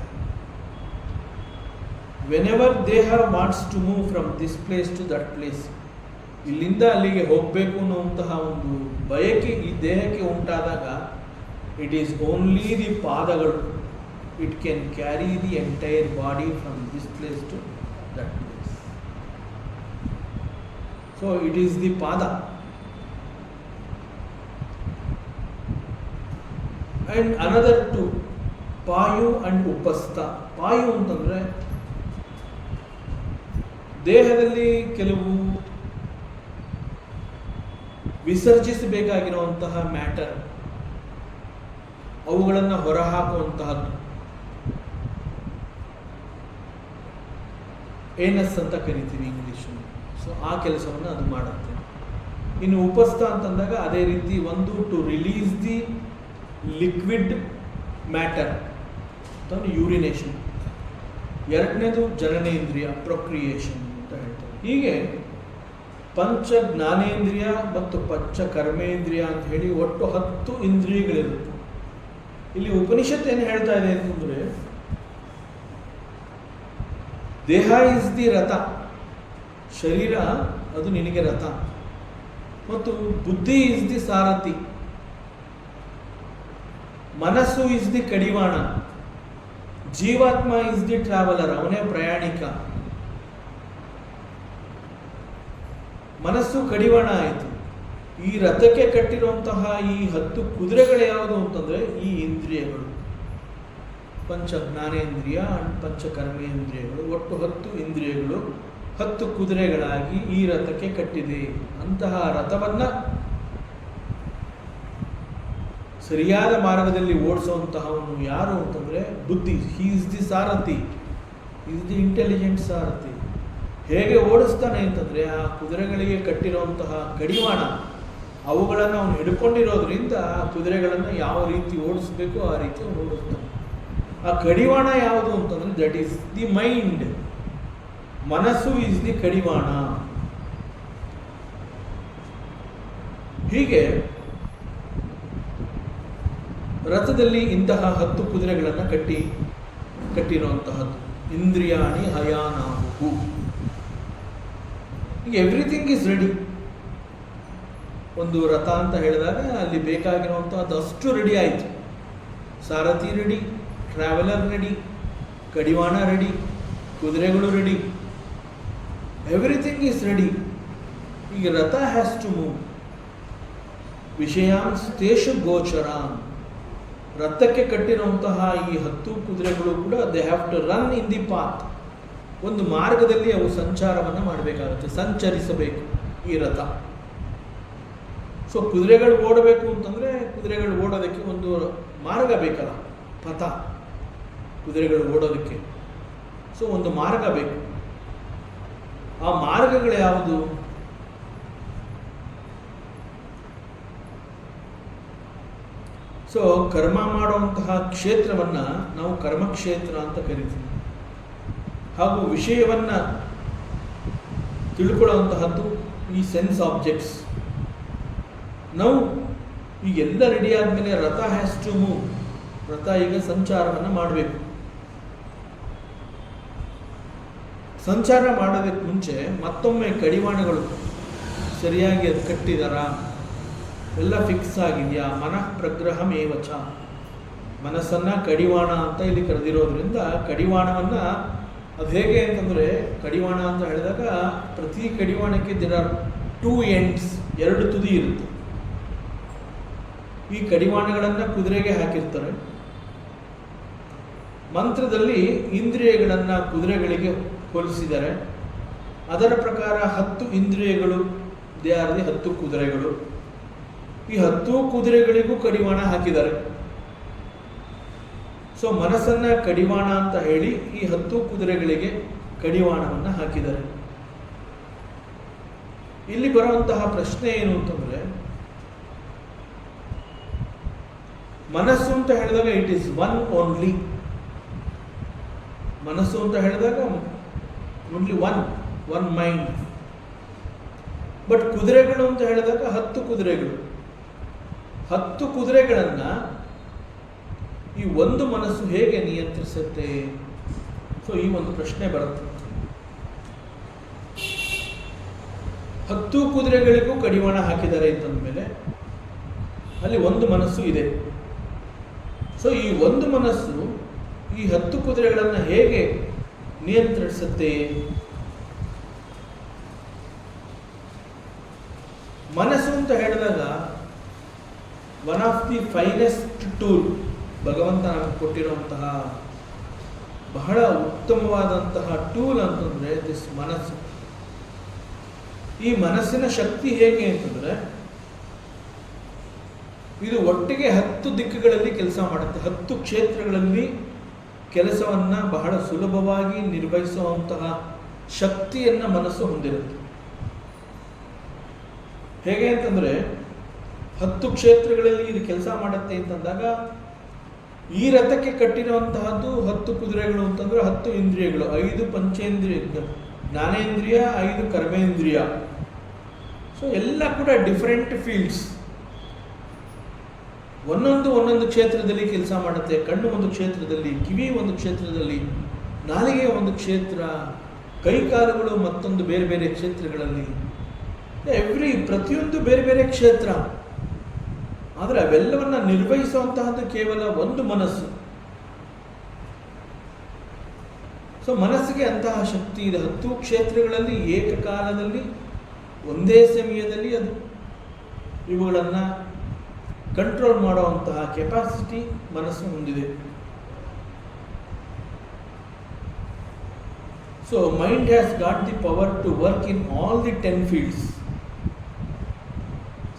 Whenever deha wants to move from this place to that place, ಇಲ್ಲಿಂದ ಅಲ್ಲಿಗೆ ಹೋಗಬೇಕು ಅನ್ನುವಂತಹ ಒಂದು ಬಯಕೆ ಈ ದೇಹಕ್ಕೆ ಉಂಟಾದಾಗ ಇಟ್ ಈಸ್ ಓನ್ಲಿ ದಿ ಪಾದಗಳು. It can carry the entire body from this place to that place. So it is the pada. And another two ಪಾಯು ಅಂಡ್ ಉಪಸ್ಥ. ಪಾಯು ಅಂತಂದರೆ ದೇಹದಲ್ಲಿ ಕೆಲವು ವಿಸರ್ಜಿಸಬೇಕಾಗಿರುವಂತಹ ಮ್ಯಾಟರ್, ಅವುಗಳನ್ನು ಹೊರಹಾಕುವಂತಹದ್ದು, ಏನಸ್ ಅಂತ ಕರಿತೀವಿ ಇಂಗ್ಲೀಷಲ್ಲಿ. ಸೊ ಆ ಕೆಲಸವನ್ನು ಅದು ಮಾಡುತ್ತೆ. ಇನ್ನು ಉಪಸ್ಥ ಅಂತಂದಾಗ ಅದೇ ರೀತಿ ಒಂದು to release the liquid matter, ಅಥವಾ ಯೂರಿನೇಷನ್. ಎರಡನೇದು ಜನನೇಂದ್ರಿಯ, ಪ್ರೊಕ್ರಿಯೇಷನ್ ಅಂತ ಹೇಳ್ತಾರೆ. ಹೀಗೆ ಪಂಚ ಜ್ಞಾನೇಂದ್ರಿಯ ಮತ್ತು ಪಂಚ ಕರ್ಮೇಂದ್ರಿಯ ಅಂತ ಹೇಳಿ ಒಟ್ಟು 10 ಇಂದ್ರಿಯಗಳಿರುತ್ತೆ. ಇಲ್ಲಿ ಉಪನಿಷತ್ ಏನು ಹೇಳ್ತಾ ಇದೆ ಅಂತಂದರೆ, ದೇಹ ಇಸ್ ದಿ ರಥ, ಶರೀರ ಅದು ನಿನಗೆ ರಥ, ಮತ್ತು ಬುದ್ಧಿ ಇಸ್ ದಿ ಸಾರಥಿ, ಮನಸ್ಸು ಇಸ್ ದಿ ಕಡಿವಾಣ, ಜೀವಾತ್ಮ ಇಸ್ ದಿ ಟ್ರಾವೆಲರ್, ಅವನೇ ಪ್ರಯಾಣಿಕ. ಮನಸ್ಸು ಕಡಿವಾಣ ಆಯಿತು. ಈ ರಥಕ್ಕೆ ಕಟ್ಟಿರುವಂತಹ ಈ 10 ಕುದುರೆಗಳು ಯಾವುದು ಅಂತಂದರೆ ಈ ಇಂದ್ರಿಯಗಳು, ಪಂಚ ಜ್ಞಾನೇಂದ್ರಿಯ ಪಂಚ ಕರ್ಮೇಂದ್ರಿಯಗಳು, ಒಟ್ಟು 10 ಇಂದ್ರಿಯಗಳು 10 ಕುದುರೆಗಳಾಗಿ ಈ ರಥಕ್ಕೆ ಕಟ್ಟಿದೆ. ಅಂತಹ ರಥವನ್ನು ಸರಿಯಾದ ಮಾರ್ಗದಲ್ಲಿ ಓಡಿಸುವಂತಹವನು ಯಾರು ಅಂತಂದರೆ ಬುದ್ಧಿ. He is the sarathi, is the intelligent sarathi. ಹೇಗೆ ಓಡಿಸ್ತಾನೆ ಅಂತಂದರೆ ಆ ಕುದುರೆಗಳಿಗೆ ಕಟ್ಟಿರುವಂತಹ ಕಡಿವಾಣ, ಅವುಗಳನ್ನು ಅವನು ಹಿಡ್ಕೊಂಡಿರೋದ್ರಿಂದ ಆ ಕುದುರೆಗಳನ್ನು ಯಾವ ರೀತಿ ಓಡಿಸ್ಬೇಕು ಆ ರೀತಿ ಅವನು ಓಡಿಸ್ತಾನೆ. ಆ ಕಡಿವಾಣ ಯಾವುದು ಅಂತಂದರೆ ದಟ್ ಈಸ್ ದಿ ಮೈಂಡ್. ಮನಸ್ಸು ಈಸ್ ದಿ ಕಡಿವಾಣ. ಹೀಗೆ ರಥದಲ್ಲಿ ಇಂತಹ 10 ಕುದುರೆಗಳನ್ನು ಕಟ್ಟಿರುವಂತಹದ್ದು. ಇಂದ್ರಿಯಾಣಿ ಹಯಾನಾಹು. ಈಗ ಎವ್ರಿಥಿಂಗ್ ಈಸ್ ರೆಡಿ. ಒಂದು ರಥ ಅಂತ ಹೇಳಿದಾಗ ಅಲ್ಲಿ ಬೇಕಾಗಿರುವಂಥದ್ದು ಅಷ್ಟು ರೆಡಿ ಆಯಿತು. ಸಾರಥಿ ರೆಡಿ, ಟ್ರಾವೆಲರ್ ರೆಡಿ, ಕಡಿವಾಣ ರೆಡಿ, ಕುದುರೆಗಳು ರೆಡಿ, ಎವ್ರಿಥಿಂಗ್ ಈಸ್ ರೆಡಿ. ಈಗ ರಥ ಹ್ಯಾಸ್ ಟು ಮೂವ್. ವಿಷಯಾಂಸ್ತೇಷು ಗೋಚರಾನ್. ರಥಕ್ಕೆ ಕಟ್ಟಿರುವಂತಹ ಈ 10 ಕುದುರೆಗಳು ಕೂಡ they have to run in the path. ಒಂದು ಮಾರ್ಗದಲ್ಲಿ ಅವು ಸಂಚಾರವನ್ನು ಮಾಡಬೇಕಾಗುತ್ತೆ, ಸಂಚರಿಸಬೇಕು ಈ ರಥ. ಸೊ ಕುದುರೆಗಳು ಓಡಬೇಕು ಅಂತಂದರೆ ಕುದುರೆಗಳು ಓಡೋದಕ್ಕೆ ಒಂದು ಮಾರ್ಗ ಬೇಕಲ್ಲ, ಪಥ. ಕುದುರೆಗಳು ಓಡೋದಕ್ಕೆ ಸೊ ಒಂದು ಮಾರ್ಗ ಬೇಕು. ಆ ಮಾರ್ಗಗಳು ಯಾವುದು? ಸೊ ಕರ್ಮ ಮಾಡುವಂತಹ ಕ್ಷೇತ್ರವನ್ನು ನಾವು ಕರ್ಮಕ್ಷೇತ್ರ ಅಂತ ಕರಿತೀವಿ. ಹಾಗೂ ವಿಷಯವನ್ನು ತಿಳ್ಕೊಳ್ಳುವಂತಹದ್ದು ಈ ಸೆನ್ಸ್ ಆಬ್ಜೆಕ್ಟ್ಸ್. ನಾವು ಈಗೆಲ್ಲ ರೆಡಿ ಆದಮೇಲೆ ರಥ ಹ್ಯಾಸ್ ಟು ಮೂವ್. ರಥ ಈಗ ಸಂಚಾರವನ್ನು ಮಾಡಬೇಕು. ಸಂಚಾರ ಮಾಡೋದಕ್ಕೆ ಮುಂಚೆ ಮತ್ತೊಮ್ಮೆ ಕಡಿವಾಣಗಳು ಸರಿಯಾಗಿ ಅದು ಕಟ್ಟಿದಾರ, ಎಲ್ಲ ಫಿಕ್ಸ್ ಆಗಿದೆಯಾ? ಮನಃ ಪ್ರಗ್ರಹಮೇವಚ. ಮನಸ್ಸನ್ನು ಕಡಿವಾಣ ಅಂತ ಇಲ್ಲಿ ಕರೆದಿರೋದ್ರಿಂದ ಕಡಿವಾಣವನ್ನು ಅದು ಹೇಗೆ ಅಂತಂದರೆ, ಕಡಿವಾಣ ಅಂತ ಹೇಳಿದಾಗ ಪ್ರತಿ ಕಡಿವಾಣಕ್ಕೆ ದೇರ್ ಆರ್ 2 ಎಂಡ್ಸ್, 2 ತುದಿ ಇರುತ್ತೆ. ಈ ಕಡಿವಾಣಗಳನ್ನು ಕುದುರೆಗೆ ಹಾಕಿರ್ತಾರೆ. ಮಂತ್ರದಲ್ಲಿ ಇಂದ್ರಿಯಗಳನ್ನು ಕುದುರೆಗಳಿಗೆ ಹೋಲಿಸಿದ್ದಾರೆ. ಅದರ ಪ್ರಕಾರ 10 ಇಂದ್ರಿಯಗಳು ದೇ ಆರ್ ದಿ 10 ಕುದುರೆಗಳು. ಈ 10 ಕುದುರೆಗಳಿಗೂ ಕಡಿವಾಣ ಹಾಕಿದ್ದಾರೆ. ಸೊ ಮನಸ್ಸನ್ನು ಕಡಿವಾಣ ಅಂತ ಹೇಳಿ ಈ 10 ಕುದುರೆಗಳಿಗೆ ಕಡಿವಾಣವನ್ನು ಹಾಕಿದ್ದಾರೆ. ಇಲ್ಲಿ ಬರುವಂತಹ ಪ್ರಶ್ನೆ ಏನು ಅಂತಂದರೆ, ಮನಸ್ಸು ಅಂತ ಹೇಳಿದಾಗ ಇಟ್ ಈಸ್ ಒನ್ ಓನ್ಲಿ. ಮನಸ್ಸು ಅಂತ ಹೇಳಿದಾಗ ಓನ್ಲಿ ಒನ್ ಮೈಂಡ್. ಬಟ್ ಕುದುರೆಗಳು ಅಂತ ಹೇಳಿದಾಗ 10 ಕುದುರೆಗಳು. 10 ಕುದುರೆಗಳನ್ನು ಈ ಒಂದು ಮನಸ್ಸು ಹೇಗೆ ನಿಯಂತ್ರಿಸುತ್ತೆ? ಸೊ ಈ ಒಂದು ಪ್ರಶ್ನೆ ಬರುತ್ತೆ. 10 ಕುದುರೆಗಳಿಗೂ ಕಡಿವಾಣ ಹಾಕಿದ್ದಾರೆ ಅಂತಂದಮೇಲೆ ಅಲ್ಲಿ ಒಂದು ಮನಸ್ಸು ಇದೆ. ಸೊ ಈ ಒಂದು ಮನಸ್ಸು ಈ 10 ಕುದುರೆಗಳನ್ನು ಹೇಗೆ ನಿಯಂತ್ರಿಸುತ್ತೆ? ಮನಸ್ಸು ಅಂತ ಹೇಳಿದಾಗ one of the finest tool, ಭಗವಂತ ನಮಗೆ ಕೊಟ್ಟಿರುವಂತಹ ಬಹಳ ಉತ್ತಮವಾದಂತಹ ಟೂಲ್ ಅಂತಂದರೆ ದಿಸ್ ಮನಸ್ಸು. ಈ ಮನಸ್ಸಿನ ಶಕ್ತಿ ಹೇಗೆ ಅಂತಂದರೆ, ಇದು ಒಟ್ಟಿಗೆ 10 ದಿಕ್ಕುಗಳಲ್ಲಿ ಕೆಲಸ ಮಾಡುತ್ತೆ. 10 ಕ್ಷೇತ್ರಗಳಲ್ಲಿ ಕೆಲಸವನ್ನು ಬಹಳ ಸುಲಭವಾಗಿ ನಿರ್ವಹಿಸುವಂತಹ ಶಕ್ತಿಯನ್ನು ಮನಸ್ಸು ಹೊಂದಿರುತ್ತೆ. ಹೇಗೆ ಅಂತಂದರೆ 10 ಕ್ಷೇತ್ರಗಳಲ್ಲಿ ಇದು ಕೆಲಸ ಮಾಡುತ್ತೆ ಅಂತಂದಾಗ ಈ ರಥಕ್ಕೆ ಕಟ್ಟಿರುವಂತಹದ್ದು 10 ಕುದುರೆಗಳು ಅಂತಂದ್ರೆ 10 ಇಂದ್ರಿಯಗಳು, 5 ಪಂಚೇಂದ್ರಿಯ ಜ್ಞಾನೇಂದ್ರಿಯ, 5 ಕರ್ಮೇಂದ್ರಿಯ. ಸೊ ಎಲ್ಲ ಕೂಡ ಡಿಫರೆಂಟ್ ಫೀಲ್ಡ್ಸ್, ಒಂದೊಂದು ಕ್ಷೇತ್ರದಲ್ಲಿ ಕೆಲಸ ಮಾಡುತ್ತೆ. ಕಣ್ಣು ಒಂದು ಕ್ಷೇತ್ರದಲ್ಲಿ, ಕಿವಿ ಒಂದು ಕ್ಷೇತ್ರದಲ್ಲಿ, ನಾಲಿಗೆ ಒಂದು ಕ್ಷೇತ್ರ, ಕೈಕಾಲುಗಳು ಮತ್ತೊಂದು ಬೇರೆ ಬೇರೆ ಕ್ಷೇತ್ರಗಳಲ್ಲಿ, ಪ್ರತಿಯೊಂದು ಬೇರೆ ಬೇರೆ ಕ್ಷೇತ್ರ. ಆದರೆ ಅವೆಲ್ಲವನ್ನ ನಿರ್ವಹಿಸುವಂತಹದ್ದು ಕೇವಲ ಒಂದು ಮನಸ್ಸು. ಸೊ ಮನಸ್ಸಿಗೆ ಅಂತಹ ಶಕ್ತಿ ಇದೆ. 10 ಕ್ಷೇತ್ರಗಳಲ್ಲಿ ಏಕಕಾಲದಲ್ಲಿ ಒಂದೇ ಸಮಯದಲ್ಲಿ ಅದು ಇವುಗಳನ್ನು ಕಂಟ್ರೋಲ್ ಮಾಡುವಂತಹ ಕೆಪಾಸಿಟಿ ಮನಸ್ಸು ಹೊಂದಿದೆ. So mind has got the power to work in all the 10 fields.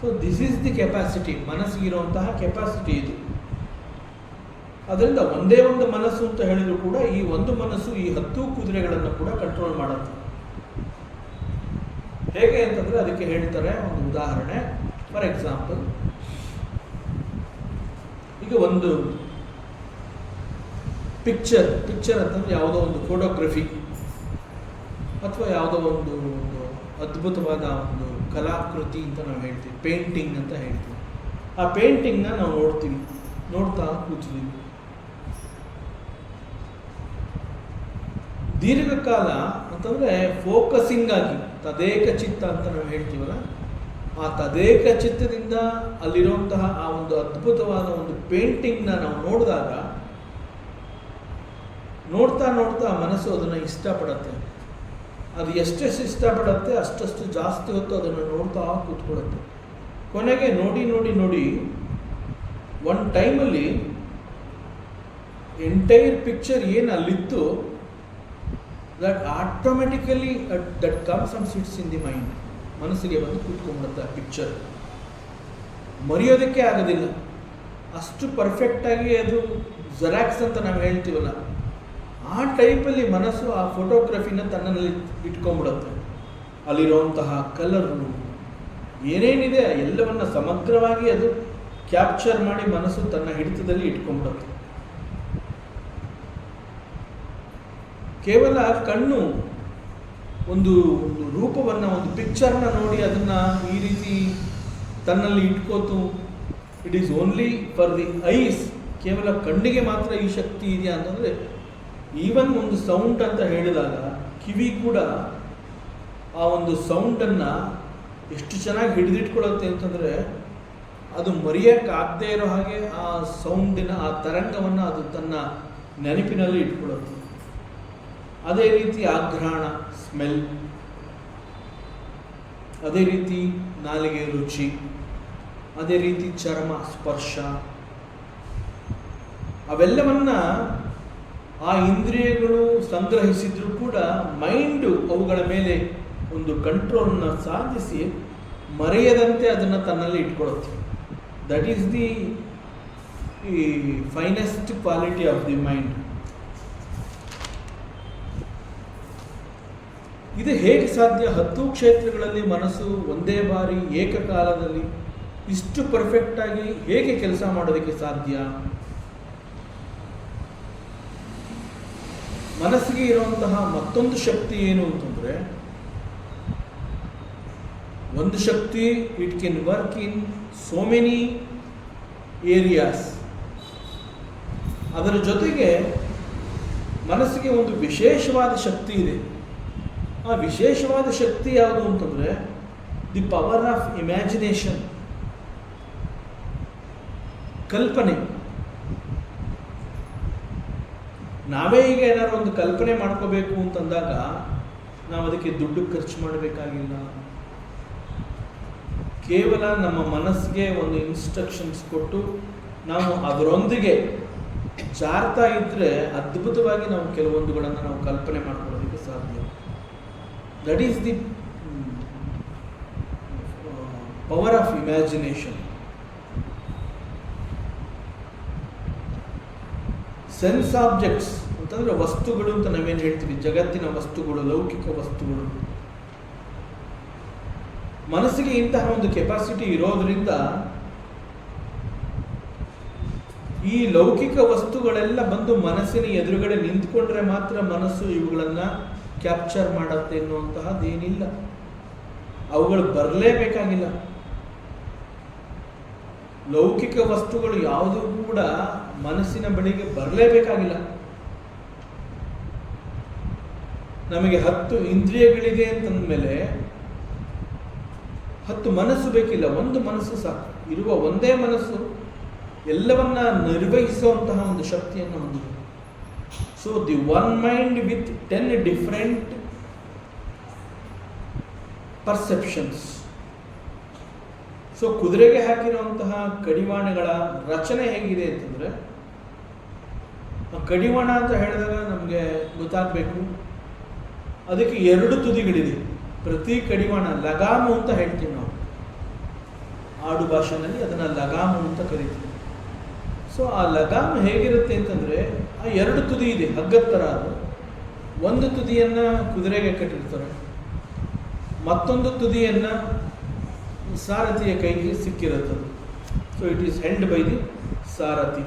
So this is the capacity, ಮನಸ್ಸಿಗಿರುವಂತಹ ಕೆಪಾಸಿಟಿ ಇದು. ಅದರಿಂದ ಒಂದೇ ಒಂದು ಮನಸ್ಸು ಅಂತ ಹೇಳಿದ್ರು ಕೂಡ ಈ ಒಂದು ಮನಸ್ಸು ಈ 10 ಕುದುರೆಗಳನ್ನು ಕೂಡ ಕಂಟ್ರೋಲ್ ಮಾಡುತ್ತೆ. ಹೇಗೆ ಅಂತಂದ್ರೆ ಅದಕ್ಕೆ ಹೇಳ್ತಾರೆ ಒಂದು ಉದಾಹರಣೆ. ಫಾರ್ ಎಕ್ಸಾಂಪಲ್, ಈಗ ಒಂದು ಪಿಕ್ಚರ್ ಅಂತಂದ್ರೆ ಯಾವುದೋ ಒಂದು ಫೋಟೋಗ್ರಫಿ ಅಥವಾ ಯಾವುದೋ ಒಂದು ಅದ್ಭುತವಾದ ಒಂದು ಕಲಾಕೃತಿ ಅಂತ ನಾವು ಹೇಳ್ತೀವಿ, ಪೇಂಟಿಂಗ್ ಅಂತ ಹೇಳ್ತೀವಿ. ಆ ಪೇಂಟಿಂಗ್ನ ನಾವು ನೋಡ್ತಾ ಕೂತಿದ್ದೀವಿ. ದೀರ್ಘಕಾಲ ಅಂತಂದರೆ ಫೋಕಸಿಂಗ್ ಆಗಿ ತದೇಕ ಚಿತ್ತ ಅಂತ ನಾವು ಹೇಳ್ತೀವಲ್ಲ, ಆ ತದೇಕ ಚಿತ್ತದಿಂದ ಅಲ್ಲಿರುವಂತಹ ಆ ಒಂದು ಅದ್ಭುತವಾದ ಒಂದು ಪೇಂಟಿಂಗ್ನ ನಾವು ನೋಡಿದಾಗ ನೋಡ್ತಾ ಮನಸ್ಸು ಅದನ್ನು ಇಷ್ಟಪಡುತ್ತೆ. ಅದು ಎಷ್ಟೆಷ್ಟು ಇಷ್ಟಪಡುತ್ತೆ ಅಷ್ಟಷ್ಟು ಜಾಸ್ತಿ ಹೊತ್ತು ಅದನ್ನು ನೋಡ್ತಾ ಕೂತ್ಕೊಳ್ಳುತ್ತೆ. ಕೊನೆಗೆ ನೋಡಿ ಒಂದು ಟೈಮಲ್ಲಿ ಎಂಟೈರ್ ಪಿಕ್ಚರ್ ಏನು ಅಲ್ಲಿತ್ತು that automatically that comes and sits in the mind. ಮನಸ್ಸಿಗೆ ಬಂದು ಕೂತ್ಕೊಂಡ್ಬಿಡುತ್ತೆ ಆ ಪಿಕ್ಚರ್. ಮರೆಯೋದಕ್ಕೆ ಆಗೋದಿಲ್ಲ, ಅಷ್ಟು ಪರ್ಫೆಕ್ಟಾಗಿ ಅದು ಜೆರಾಕ್ಸ್ ಅಂತ ನಾವು ಹೇಳ್ತೀವಲ್ಲ, ಆ ಟೈಪಲ್ಲಿ ಮನಸ್ಸು ಆ ಫೋಟೋಗ್ರಫಿನ ತನ್ನಲ್ಲಿ ಇಟ್ಕೊಂಡ್ಬಿಡುತ್ತೆ. ಅಲ್ಲಿರುವಂತಹ ಕಲರು ಏನೇನಿದೆ ಎಲ್ಲವನ್ನ ಸಮಗ್ರವಾಗಿ ಅದು ಕ್ಯಾಪ್ಚರ್ ಮಾಡಿ ಮನಸ್ಸು ತನ್ನ ಹಿಡಿತದಲ್ಲಿ ಇಟ್ಕೊಂಡ್ಬಿಡುತ್ತೆ. ಕೇವಲ ಕಣ್ಣು ಒಂದು ರೂಪವನ್ನು, ಒಂದು ಪಿಕ್ಚರ್ನ ನೋಡಿ ಅದನ್ನ ಈ ರೀತಿ ತನ್ನಲ್ಲಿ ಇಟ್ಕೋತು. It is only for the eyes. ಕೇವಲ ಕಣ್ಣಿಗೆ ಮಾತ್ರ ಈ ಶಕ್ತಿ ಇದೆಯಾ ಅಂತಂದರೆ, ಈವನ್ ಒಂದು ಸೌಂಡ್ ಅಂತ ಹೇಳಿದಾಗ ಕಿವಿ ಕೂಡ ಆ ಒಂದು ಸೌಂಡನ್ನು ಎಷ್ಟು ಚೆನ್ನಾಗಿ ಹಿಡಿದಿಟ್ಕೊಳ್ಳುತ್ತೆ ಅಂತಂದರೆ, ಅದು ಮರೆಯೋಕ್ಕಾಗದೇ ಇರೋ ಹಾಗೆ ಆ ಸೌಂಡಿನ ಆ ತರಂಗವನ್ನು ಅದು ತನ್ನ ನೆನಪಿನಲ್ಲಿ ಇಟ್ಕೊಳ್ಳುತ್ತೆ. ಅದೇ ರೀತಿ ಆಘ್ರಾಣ, ಸ್ಮೆಲ್, ಅದೇ ರೀತಿ ನಾಲಿಗೆ ರುಚಿ, ಅದೇ ರೀತಿ ಚರ್ಮ ಸ್ಪರ್ಶ, ಅವೆಲ್ಲವನ್ನ ಆ ಇಂದ್ರಿಯಗಳು ಸಂಗ್ರಹಿಸಿದ್ರೂ ಕೂಡ ಮೈಂಡು ಅವುಗಳ ಮೇಲೆ ಒಂದು ಕಂಟ್ರೋಲ್ನ ಸಾಧಿಸಿ ಮರೆಯದಂತೆ ಅದನ್ನು ತನ್ನಲ್ಲಿ ಇಟ್ಕೊಳ್ಳುತ್ತೆ. That is the finest quality of the mind. ಇದು ಹೇಗೆ ಸಾಧ್ಯ? 10 ಕ್ಷೇತ್ರಗಳಲ್ಲಿ ಮನಸ್ಸು ಒಂದೇ ಬಾರಿ ಏಕಕಾಲದಲ್ಲಿ ಇಷ್ಟು ಪರ್ಫೆಕ್ಟಾಗಿ ಹೇಗೆ ಕೆಲಸ ಮಾಡೋದಕ್ಕೆ ಸಾಧ್ಯ? ಮನಸ್ಸಿಗೆ ಇರುವಂತಹ ಮತ್ತೊಂದು ಶಕ್ತಿ ಏನು ಅಂತಂದರೆ, ಒಂದು ಶಕ್ತಿ it can work in so many areas. ಅದರ ಜೊತೆಗೆ ಮನಸ್ಸಿಗೆ ಒಂದು ವಿಶೇಷವಾದ ಶಕ್ತಿ ಇದೆ. ಆ ವಿಶೇಷವಾದ ಶಕ್ತಿ ಯಾವುದು ಅಂತಂದರೆ ದಿ ಪವರ್ ಆಫ್ ಇಮ್ಯಾಜಿನೇಷನ್, ಕಲ್ಪನೆ. ನಾವೇ ಈಗ ಏನಾದ್ರು ಒಂದು ಕಲ್ಪನೆ ಮಾಡ್ಕೋಬೇಕು ಅಂತಂದಾಗ ನಾವು ಅದಕ್ಕೆ ದುಡ್ಡು ಖರ್ಚು ಮಾಡಬೇಕಾಗಿಲ್ಲ. ಕೇವಲ ನಮ್ಮ ಮನಸ್ಸಿಗೆ ಒಂದು ಇನ್ಸ್ಟ್ರಕ್ಷನ್ಸ್ ಕೊಟ್ಟು ನಾವು ಅದರೊಂದಿಗೆ ಜಾರ್ತಾ ಇದ್ದರೆ ಅದ್ಭುತವಾಗಿ ನಾವು ಕೆಲವೊಂದುಗಳನ್ನು ನಾವು ಕಲ್ಪನೆ ಮಾಡ್ಕೊಳ್ಳೋದಕ್ಕೆ ಸಾಧ್ಯ. That is the power of imagination. Sense objects ಅಂತಂದರೆ ವಸ್ತುಗಳು ಅಂತ ನಾವೇನು ಹೇಳ್ತೀವಿ, ಜಗತ್ತಿನ ವಸ್ತುಗಳು, ಲೌಕಿಕ ವಸ್ತುಗಳು. ಮನಸ್ಸಿಗೆ ಇಂತಹ ಒಂದು ಕೆಪಾಸಿಟಿ ಇರೋದ್ರಿಂದ ಈ ಲೌಕಿಕ ವಸ್ತುಗಳೆಲ್ಲ ಬಂದು ಮನಸ್ಸಿನ ಎದುರುಗಡೆ ನಿಂತ್ಕೊಂಡ್ರೆ ಮಾತ್ರ ಮನಸ್ಸು ಇವುಗಳನ್ನು ಕ್ಯಾಪ್ಚರ್ ಮಾಡತ್ತೆ ಎನ್ನುವಂತಹದ್ದೇನಿಲ್ಲ. ಅವುಗಳು ಬರಲೇಬೇಕಾಗಿಲ್ಲ. ಲೌಕಿಕ ವಸ್ತುಗಳು ಯಾವುದೂ ಕೂಡ ಮನಸ್ಸಿನ ಬಳಿಗೆ ಬರಲೇಬೇಕಾಗಿಲ್ಲ. ನಮಗೆ 10 ಇಂದ್ರಿಯಗಳಿದೆ ಅಂತಂದ್ಮೇಲೆ 10 ಮನಸ್ಸು ಬೇಕಿಲ್ಲ, ಒಂದು ಮನಸ್ಸು ಸಾಕು. ಇರುವ ಒಂದೇ ಮನಸ್ಸು ಎಲ್ಲವನ್ನ ನಿರ್ವಹಿಸುವಂತಹ ಒಂದು ಶಕ್ತಿಯನ್ನು ಹೊಂದಿದೆ. So the one mind with 10 different perceptions. So ಕುದುರೆಗೆ ಹಾಕಿರುವಂತಹ ಕಡಿವಾಣಗಳ ರಚನೆ ಹೇಗಿದೆ ಅಂತಂದ್ರೆ, ಕಡಿವಾಣ ಅಂತ ಹೇಳಿದಾಗ ನಮಗೆ ಗೊತ್ತಾಗಬೇಕು, ಅದಕ್ಕೆ 2 ತುದಿಗಳಿದೆ. ಪ್ರತಿ ಕಡಿವಾಣ ಲಗಾಮು ಅಂತ ಹೇಳ್ತೀವಿ ನಾವು, ಆಡು ಭಾಷೆನಲ್ಲಿ ಅದನ್ನು ಲಗಾಮು ಅಂತ ಕರಿತೀವಿ. ಸೊ ಆ ಲಗಾಮು ಹೇಗಿರುತ್ತೆ ಅಂತಂದರೆ, ಆ 2 ತುದಿ ಇದೆ, ಹಗ್ಗದ ಥರ. ಅದು ಒಂದು ತುದಿಯನ್ನು ಕುದುರೆಗೆ ಕಟ್ಟಿರ್ತಾರೆ, ಮತ್ತೊಂದು ತುದಿಯನ್ನು ಸಾರಥಿಯ ಕೈಗೆ ಸಿಕ್ಕಿರುತ್ತದೆ. So it is held by the sarathi.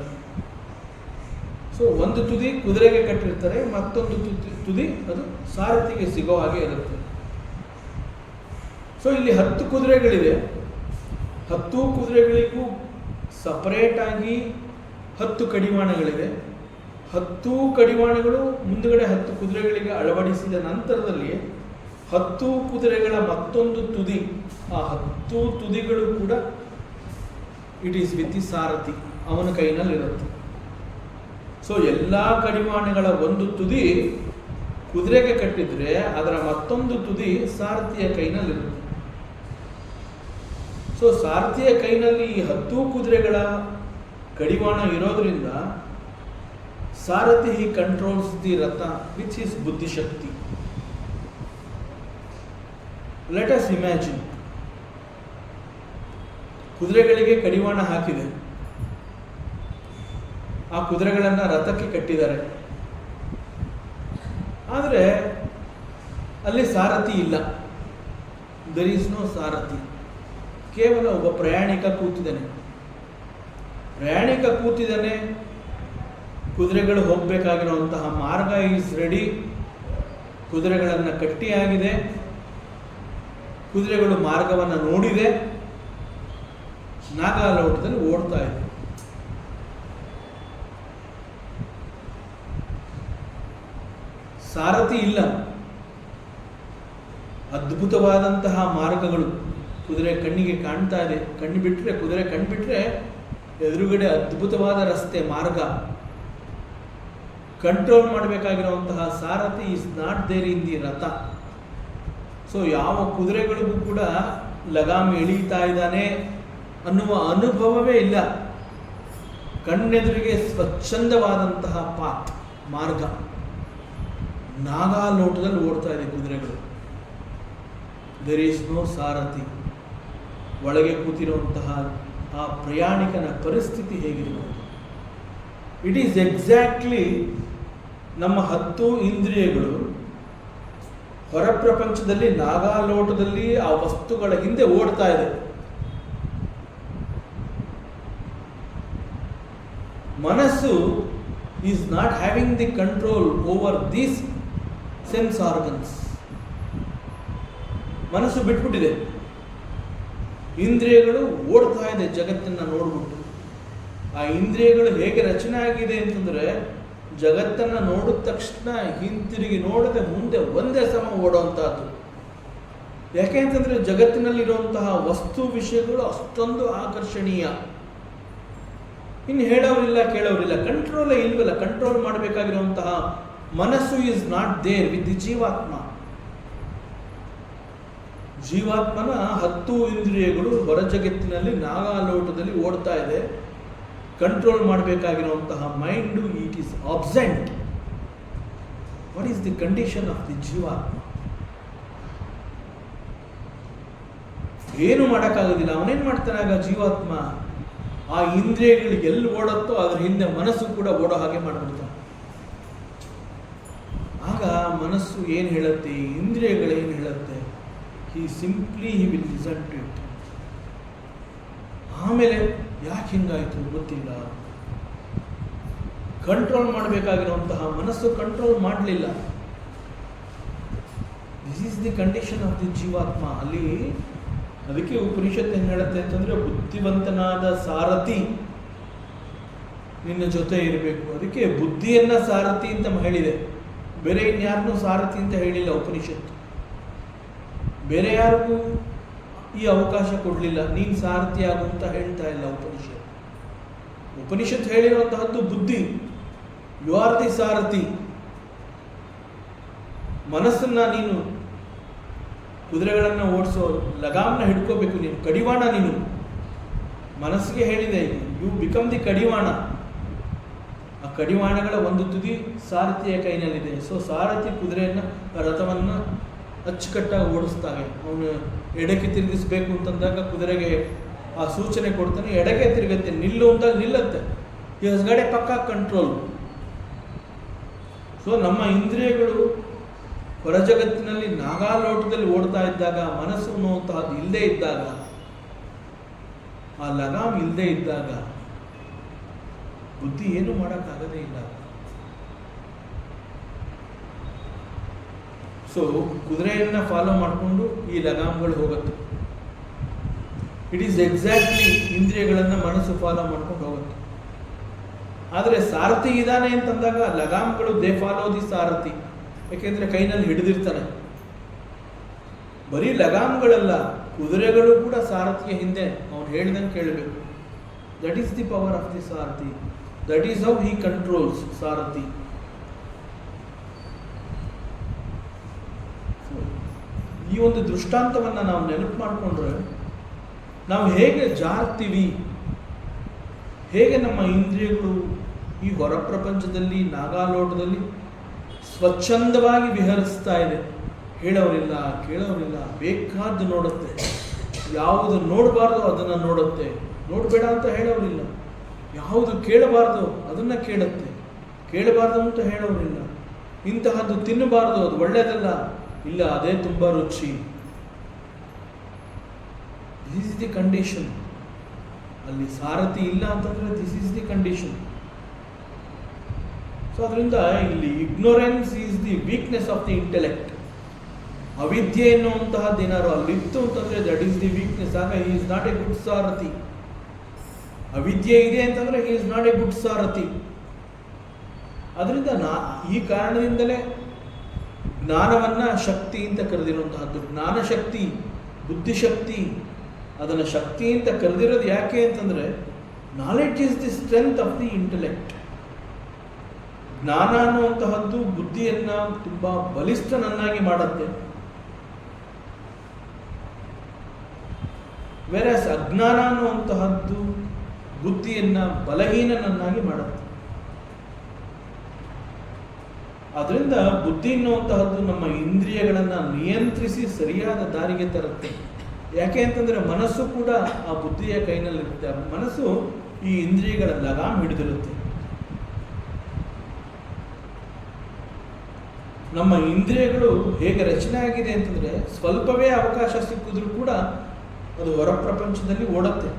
So ಒಂದು ತುದಿ ಕುದುರೆಗೆ ಕಟ್ಟಿರ್ತಾರೆ, ಮತ್ತೊಂದು ತುದಿ ಅದು ಸಾರಥಿಗೆ ಸಿಗೋ ಹಾಗೆ ಇರುತ್ತೆ. ಸೊ ಇಲ್ಲಿ 10 ಕುದುರೆಗಳಿದೆ. 10 ಕುದುರೆಗಳಿಗೂ ಸಪರೇಟಾಗಿ 10 ಕಡಿವಾಣಗಳಿದೆ. 10 ಕಡಿವಾಣಗಳು ಮುಂದುಗಡೆ 10 ಕುದುರೆಗಳಿಗೆ ಅಳವಡಿಸಿದ ನಂತರದಲ್ಲಿ 10 ಕುದುರೆಗಳ ಮತ್ತೊಂದು ತುದಿ, ಆ 10 ತುದಿಗಳು ಕೂಡ ಇಟ್ ಈಸ್ ವಿತ್ ದಿ ಸಾರಥಿ, ಅವನ ಕೈನಲ್ಲಿರುತ್ತೆ. ಸೊ ಎಲ್ಲ ಕಡಿವಾಣಗಳ ಒಂದು ತುದಿ ಕುದುರೆಗೆ ಕಟ್ಟಿದ್ರೆ ಅದರ ಮತ್ತೊಂದು ತುದಿ ಸಾರಥಿಯ ಕೈನಲ್ಲಿರುತ್ತೆ. ಸೊ ಸಾರಥಿಯ ಕೈನಲ್ಲಿ ಈ 10 ಕುದುರೆಗಳ ಕಡಿವಾಣ ಇರೋದ್ರಿಂದ ಸಾರಥಿ ಕಂಟ್ರೋಲ್ಸ್ ದಿ ರಥ ವಿಚ್ ಇಸ್ ಬುದ್ಧಿಶಕ್ತಿ. ಲೆಟ್ ಅಸ್ ಇಮ್ಯಾಜಿನ್, ಕುದುರೆಗಳಿಗೆ ಕಡಿವಾಣ ಹಾಕಿದೆ, ಆ ಕುದುರೆಗಳನ್ನು ರಥಕ್ಕೆ ಕಟ್ಟಿದ್ದಾರೆ. ಆದರೆ ಅಲ್ಲಿ ಸಾರಥಿ ಇಲ್ಲ, ದರ್ ಈಸ್ ನೋ ಸಾರಥಿ. ಕೇವಲ ಒಬ್ಬ ಪ್ರಯಾಣಿಕ ಕೂತಿದ್ದಾನೆ. ಕುದುರೆಗಳು ಹೋಗಬೇಕಾಗಿರುವಂತಹ ಮಾರ್ಗ ಈಸ್ ರೆಡಿ. ಕುದುರೆಗಳನ್ನು ಕಟ್ಟಿಯಾಗಿದೆ, ಕುದುರೆಗಳು ಮಾರ್ಗವನ್ನು ನೋಡಿದೆ, ನಾಗಾಲೋಟದಲ್ಲಿ ಓಡ್ತಾ ಇದೆ. ಸಾರಥಿ ಇಲ್ಲ. ಅದ್ಭುತವಾದಂತಹ ಮಾರ್ಗಗಳು ಕುದುರೆ ಕಣ್ಣಿಗೆ ಕಾಣ್ತಾ ಇದೆ. ಕುದುರೆ ಕಣ್ಬಿಟ್ರೆ ಎದುರುಗಡೆ ಅದ್ಭುತವಾದ ರಸ್ತೆ, ಮಾರ್ಗ. ಕಂಟ್ರೋಲ್ ಮಾಡಬೇಕಾಗಿರುವಂತಹ ಸಾರಥಿ is not there in the ratha. So ಯಾವ ಕುದುರೆಗಳಿಗೂ ಕೂಡ ಲಗಾಮಿ ಎಳೀತಾ ಇದ್ದಾನೆ ಅನ್ನುವ ಅನುಭವವೇ ಇಲ್ಲ. ಕಣ್ಣೆದುರಿಗೆ ಸ್ವಚ್ಛಂದವಾದಂತಹ ಪಾತ್, ಮಾರ್ಗ. ನಾಗಾಲೋಟದಲ್ಲಿ ಓಡ್ತಾ ಇದೆ ಕುದುರೆಗಳು. ದೇರ್ ಈಸ್ ನೋ ಸಾರಥಿ. ಒಳಗೆ ಕೂತಿರುವಂತಹ ಆ ಪ್ರಯಾಣಿಕನ ಪರಿಸ್ಥಿತಿ ಹೇಗಿರಬಹುದು? ಇಟ್ ಈಸ್ ಎಕ್ಸಾಕ್ಟ್ಲಿ ನಮ್ಮ 10 ಇಂದ್ರಿಯಗಳು ಹೊರ ಪ್ರಪಂಚದಲ್ಲಿ ನಾಗಾಲೋಟದಲ್ಲಿ ಆ ವಸ್ತುಗಳ ಹಿಂದೆ ಓಡ್ತಾ ಇದೆ. ಮನಸ್ಸು is not having the control over these sense organs. ಮನಸ್ಸು ಬಿಟ್ಬಿಟ್ಟಿದೆ. ಇಂದ್ರಿಯಗಳು ಓಡ್ತಾ ಇದೆ ಜಗತ್ತನ್ನು ನೋಡ್ಬಿಟ್ಟು. ಆ ಇಂದ್ರಿಯಗಳು ಹೇಗೆ ರಚನೆ ಆಗಿದೆ ಅಂತಂದ್ರೆ, ಜಗತ್ತನ್ನು ನೋಡಿದ ತಕ್ಷಣ ಹಿಂತಿರುಗಿ ನೋಡದೆ ಮುಂದೆ ಒಂದೇ ಸಮ ಓಡುವಂತಹದ್ದು. ಯಾಕೆ ಅಂತಂದ್ರೆ ಜಗತ್ತಿನಲ್ಲಿರುವಂತಹ ವಸ್ತು ವಿಷಯಗಳು ಅಷ್ಟೊಂದು ಆಕರ್ಷಣೀಯ. ಇನ್ನು ಹೇಳೋರಿಲ್ಲ, ಕೇಳೋರಿಲ್ಲ, ಕಂಟ್ರೋಲೇ ಇಲ್ವಲ್ಲ. ಕಂಟ್ರೋಲ್ ಮಾಡಬೇಕಾಗಿರುವಂತಹ ಮನಸ್ಸು is not there with the jeevatma. ಜೀವಾತ್ಮನ 10 ಇಂದ್ರಿಯಗಳು ಹೊರ ಜಗತ್ತಿನಲ್ಲಿ ನಾಗಾಲೋಟದಲ್ಲಿ ಓಡ್ತಾ ಇದೆ. ಕಂಟ್ರೋಲ್ ಮಾಡಬೇಕಾಗಿರುವಂತಹ mind it is absent. What is the condition of the jeevatma? ಏನು ಮಾಡೋಕ್ಕಾಗೋದಿಲ್ಲ. ಅವನೇನು ಮಾಡ್ತಾನೆ ಆಗ ಜೀವಾತ್ಮ? ಆ ಇಂದ್ರಿಯಗಳು ಎಲ್ಲಿ ಓಡುತ್ತೋ ಅದ್ರ ಹಿಂದೆ ಮನಸ್ಸು ಕೂಡ ಓಡೋ ಹಾಗೆ ಮಾಡಿಬಿಡ್ತಾನೆ. ಆಗ ಮನಸ್ಸು ಏನು ಹೇಳುತ್ತೆ, ಇಂದ್ರಿಯಗಳೇನು ಹೇಳುತ್ತೆ, he will listen to it. ಆಮೇಲೆ ಯಾಕೆ ಹಿಂಗಾಯಿತು ಗೊತ್ತಿಲ್ಲ, ಕಂಟ್ರೋಲ್ ಮಾಡಬೇಕಾಗಿರುವಂತಹ ಮನಸ್ಸು ಕಂಟ್ರೋಲ್ ಮಾಡಲಿಲ್ಲ. This is the condition of the ಜೀವಾತ್ಮ. ಅಲ್ಲಿ ಅದಕ್ಕೆ ಉಪನಿಷತ್ತು ಏನು ಹೇಳುತ್ತೆ ಅಂತಂದರೆ, ಬುದ್ಧಿವಂತನಾದ ಸಾರಥಿ ನಿನ್ನ ಜೊತೆ ಇರಬೇಕು. ಅದಕ್ಕೆ ಬುದ್ಧಿಯನ್ನು ಸಾರಥಿ ಅಂತ ಹೇಳಿದೆ, ಬೇರೆ ಇನ್ಯಾರನ್ನೂ ಸಾರಥಿ ಅಂತ ಹೇಳಿಲ್ಲ ಉಪನಿಷತ್ತು. ಬೇರೆ ಯಾರಿಗೂ ಈ ಅವಕಾಶ ಕೊಡಲಿಲ್ಲ, ನೀನು ಸಾರಥಿ ಆಗು ಅಂತ ಹೇಳ್ತಾ ಇಲ್ಲ ಉಪನಿಷತ್ತು. ಉಪನಿಷತ್ತು ಹೇಳಿರುವಂತಹದ್ದು ಬುದ್ಧಿ, ಯು ಆರ್ ದಿ ಸಾರಥಿ. ಮನಸ್ಸನ್ನ ನೀನು ಕುದುರೆಗಳನ್ನು ಓಡಿಸೋ ಲಗಾಮ್ನ ಹಿಡ್ಕೋಬೇಕು, ನೀನು ಕಡಿವಾಣ. ನೀನು ಮನಸ್ಸಿಗೆ ಹೇಳಿದೆ, ಯು ಬಿಕಮ್ ದಿ ಕಡಿವಾಣ. ಆ ಕಡಿವಾಣಗಳ ಒಂದು ತುದಿ ಸಾರಥಿಯ ಕೈನಲ್ಲಿದೆ. ಸೊ ಸಾರಥಿ ಕುದುರೆಯನ್ನು, ರಥವನ್ನು ಅಚ್ಚುಕಟ್ಟಾಗಿ ಓಡಿಸ್ತಾನೆ. ಅವನು ಎಡಕ್ಕೆ ತಿರುಗಿಸ್ಬೇಕು ಅಂತಂದಾಗ ಕುದುರೆಗೆ ಆ ಸೂಚನೆ ಕೊಡ್ತಾನೆ, ಎಡಕ್ಕೆ ತಿರುಗುತ್ತೆ, ನಿಲ್ಲು ಅಂದಾಗ ನಿಲ್ಲತ್ತೆ. ಹೊಸಗಡೆ ಪಕ್ಕ ಕಂಟ್ರೋಲ್. ಸೊ ನಮ್ಮ ಇಂದ್ರಿಯಗಳು ಹೊರ ಜಗತ್ತಿನಲ್ಲಿ ನಾಗಾಲೋಟದಲ್ಲಿ ಓಡ್ತಾ ಇದ್ದಾಗ, ಮನಸ್ಸು ಅನ್ನುವಂತಹದ್ದು ಇಲ್ಲದೆ ಇದ್ದಾಗ, ಆ ಲಗಾಮ್ ಇಲ್ಲದೆ ಇದ್ದಾಗ ಬುದ್ಧಿ ಏನು ಮಾಡೋಕ್ಕಾಗದೇ ಇಲ್ಲ. ಸೊ ಕುದುರೆಯನ್ನು ಫಾಲೋ ಮಾಡಿಕೊಂಡು ಈ ಲಗಾಮ್ಗಳು ಹೋಗುತ್ತೆ. ಇಟ್ ಈಸ್ ಎಕ್ಸಾಕ್ಟ್ಲಿ ಇಂದ್ರಿಯಗಳನ್ನು ಮನಸ್ಸು ಫಾಲೋ ಮಾಡ್ಕೊಂಡು ಹೋಗುತ್ತೆ. ಆದರೆ ಸಾರಥಿ ಇದ್ದಾನೆ ಅಂತಂದಾಗ ಲಗಾಮ್ಗಳು ದೇ ಫಾಲೋ ದಿ ಸಾರಥಿ. ಯಾಕೆಂದರೆ ಕೈನಲ್ಲಿ ಹಿಡಿದಿರ್ತಾನೆ. ಬರೀ ಲಗಾಮ್ಗಳಲ್ಲ, ಕುದುರೆಗಳು ಕೂಡ ಸಾರಥಿಯ ಹಿಂದೆ ಅವನು ಹೇಳಿದಂಗೆ ಕೇಳಬೇಕು. That is the power of the sarathi. That is how he controls sarathi. ಈ ಒಂದು ದೃಷ್ಟಾಂತವನ್ನು ನಾವು ನೆನಪು ಮಾಡಿಕೊಂಡ್ರೆ ನಾವು ಹೇಗೆ ಜಾರ್ತೀವಿ, ಹೇಗೆ ನಮ್ಮ ಇಂದ್ರಿಯಗಳು ಈ ಹೊರ ಪ್ರಪಂಚದಲ್ಲಿ ನಾಗಾಲೋಟದಲ್ಲಿ ಸ್ವಚ್ಛಂದವಾಗಿ ವಿಹರಿಸ್ತಾ ಇದೆ. ಹೇಳೋರಿಲ್ಲ, ಕೇಳೋರಿಲ್ಲ, ಬೇಕಾದ್ದು ನೋಡುತ್ತೆ. ಯಾವುದು ನೋಡಬಾರ್ದು ಅದನ್ನು ನೋಡುತ್ತೆ. ನೋಡಬೇಡ ಅಂತ ಹೇಳೋರಿಲ್ಲ. ಯಾವುದು ಕೇಳಬಾರ್ದು ಅದನ್ನು ಕೇಳುತ್ತೆ. ಕೇಳಬಾರ್ದು ಅಂತ ಹೇಳೋರಿಲ್ಲ. ಇಂತಹದ್ದು ತಿನ್ನಬಾರ್ದು, ಅದು ಒಳ್ಳೆಯದಲ್ಲ, ಇಲ್ಲ ಅದೇ ತುಂಬ ರುಚಿ. This is the condition. ಅಲ್ಲಿ ಸಾರಥಿ ಇಲ್ಲ ಅಂತಂದರೆ this is the condition. So ಅದರಿಂದ ಇಲ್ಲಿ ignorance is the weakness of the intellect. ಅವಿದ್ಯೆ ಎನ್ನುವಂತಹದ್ದು ಏನಾದ್ರು ಅಲ್ಲಿತ್ತು ಅಂತಂದರೆ ದಟ್ ಈಸ್ ದಿ ವೀಕ್ನೆಸ್. ಆಗ he is not a good sarathi. ಅವಿದ್ಯೆ ಇದೆ ಅಂತಂದರೆ he is not a good sarathi. ಅದರಿಂದ ಈ ಕಾರಣದಿಂದಲೇ ಜ್ಞಾನವನ್ನು ಶಕ್ತಿ ಅಂತ ಕರೆದಿರುವಂತಹದ್ದು. ಜ್ಞಾನಶಕ್ತಿ, ಬುದ್ಧಿಶಕ್ತಿ, ಅದನ್ನು ಶಕ್ತಿ ಅಂತ ಕರೆದಿರೋದು ಯಾಕೆ ಅಂತಂದರೆ knowledge is the strength of the intellect. ಜ್ಞಾನ ಅನ್ನುವಂತಹದ್ದು ಬುದ್ಧಿಯನ್ನು ತುಂಬ ಬಲಿಷ್ಠನನ್ನಾಗಿ ಮಾಡುತ್ತೆ. ವೆರಸ್ ಅಜ್ಞಾನ ಅನ್ನುವಂತಹದ್ದು ಬುದ್ಧಿಯನ್ನು ಬಲಹೀನನನ್ನಾಗಿ ಮಾಡುತ್ತೆ. ಅದರಿಂದ ಬುದ್ಧಿ ಎನ್ನುವಂತಹದ್ದು ನಮ್ಮ ಇಂದ್ರಿಯಗಳನ್ನು ನಿಯಂತ್ರಿಸಿ ಸರಿಯಾದ ದಾರಿಗೆ ತರುತ್ತೆ. ಯಾಕೆ ಅಂತಂದರೆ ಮನಸ್ಸು ಕೂಡ ಆ ಬುದ್ಧಿಯ ಕೈನಲ್ಲಿರುತ್ತೆ. ಮನಸ್ಸು ಈ ಇಂದ್ರಿಯಗಳ ಲಗಾಮ್ ಹಿಡಿದಿರುತ್ತೆ. ನಮ್ಮ ಇಂದ್ರಿಯಗಳು ಹೇಗೆ ರಚನೆ ಆಗಿದೆ ಅಂತಂದರೆ ಸ್ವಲ್ಪವೇ ಅವಕಾಶ ಸಿಕ್ಕಿದ್ರೂ ಕೂಡ ಅದು ಹೊರ ಪ್ರಪಂಚದಲ್ಲಿ ಓಡುತ್ತೆ.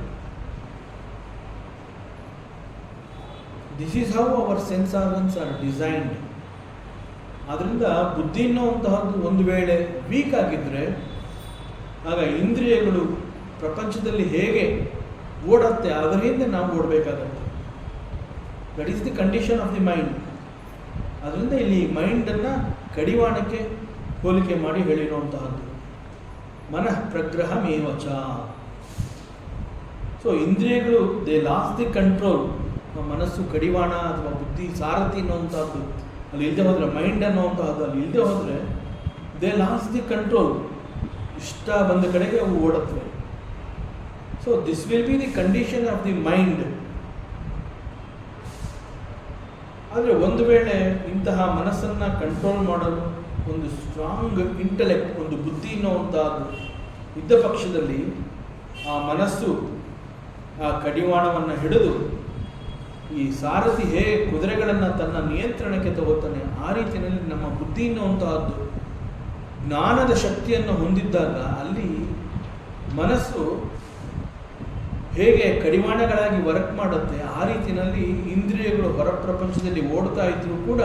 This is how our sense organs are designed. ಆದ್ದರಿಂದ ಬುದ್ಧಿ ಅನ್ನುವಂತಹದ್ದು ಒಂದು ವೇಳೆ ವೀಕ್ ಆಗಿದ್ದರೆ ಆಗ ಇಂದ್ರಿಯಗಳು ಪ್ರಪಂಚದಲ್ಲಿ ಹೇಗೆ ಓಡುತ್ತೆ ಅದರ ಹಿಂದೆ ನಾವು ಓಡಬೇಕಾಗತ್ತೆ. That is the condition of the mind. ಅದರಿಂದ ಇಲ್ಲಿ ಮೈಂಡನ್ನು ಕಡಿವಾಣಕ್ಕೆ ಹೋಲಿಕೆ ಮಾಡಿ ಹೇಳಿರುವಂತಹದ್ದು ಮನಃ ಪ್ರಗ್ರಹಮೇವಚ. ಸೊ ಇಂದ್ರಿಯಗಳು ದೇ ಲಾಸ್ಟ್ ದಿ ಕಂಟ್ರೋಲ್. ಮನಸ್ಸು ಕಡಿವಾಣ ಅಥವಾ ಬುದ್ಧಿ ಸಾರಥಿ ಅನ್ನುವಂಥದ್ದು ಅಲ್ಲಿ ಇಲ್ಲದೆ ಹೋದರೆ, ಮೈಂಡ್ ಅನ್ನುವಂತಹದ್ದು ಅಲ್ಲಿ ಇಲ್ಲದೆ ಹೋದರೆ ದೇ ಲಾಸ್ಟ್ ದಿ ಕಂಟ್ರೋಲ್. ಇಷ್ಟ ಬಂದ ಕಡೆಗೆ ಅವು ಓಡುತ್ತವೆ. So this will be the condition of the mind. ಆದರೆ ಒಂದು ವೇಳೆ ಇಂತಹ ಮನಸ್ಸನ್ನು ಕಂಟ್ರೋಲ್ ಮಾಡಲು ಒಂದು ಸ್ಟ್ರಾಂಗ್ ಇಂಟೆಲೆಕ್ಟ್, ಒಂದು ಬುದ್ಧಿ ಅನ್ನುವಂಥದ್ದು ಇದ್ದ ಪಕ್ಷದಲ್ಲಿ ಆ ಮನಸ್ಸು ಆ ಕಡಿವಾಣವನ್ನು ಹಿಡಿದು ಈ ಸಾರಥಿ ಹೇಗೆ ಕುದುರೆಗಳನ್ನು ತನ್ನ ನಿಯಂತ್ರಣಕ್ಕೆ ತಗೋತಾನೆ ಆ ರೀತಿಯಲ್ಲಿ ನಮ್ಮ ಬುದ್ಧಿ ಅನ್ನುವಂತಹದ್ದು ಜ್ಞಾನದ ಶಕ್ತಿಯನ್ನು ಹೊಂದಿದ್ದಾಗ ಅಲ್ಲಿ ಮನಸ್ಸು ಹೇಗೆ ಕಡಿವಾಣಗಳಾಗಿ ವರ್ಕ್ ಮಾಡುತ್ತೆ, ಆ ರೀತಿಯಲ್ಲಿ ಇಂದ್ರಿಯಗಳು ಹೊರ ಪ್ರಪಂಚದಲ್ಲಿ ಓಡ್ತಾ ಇದ್ರೂ ಕೂಡ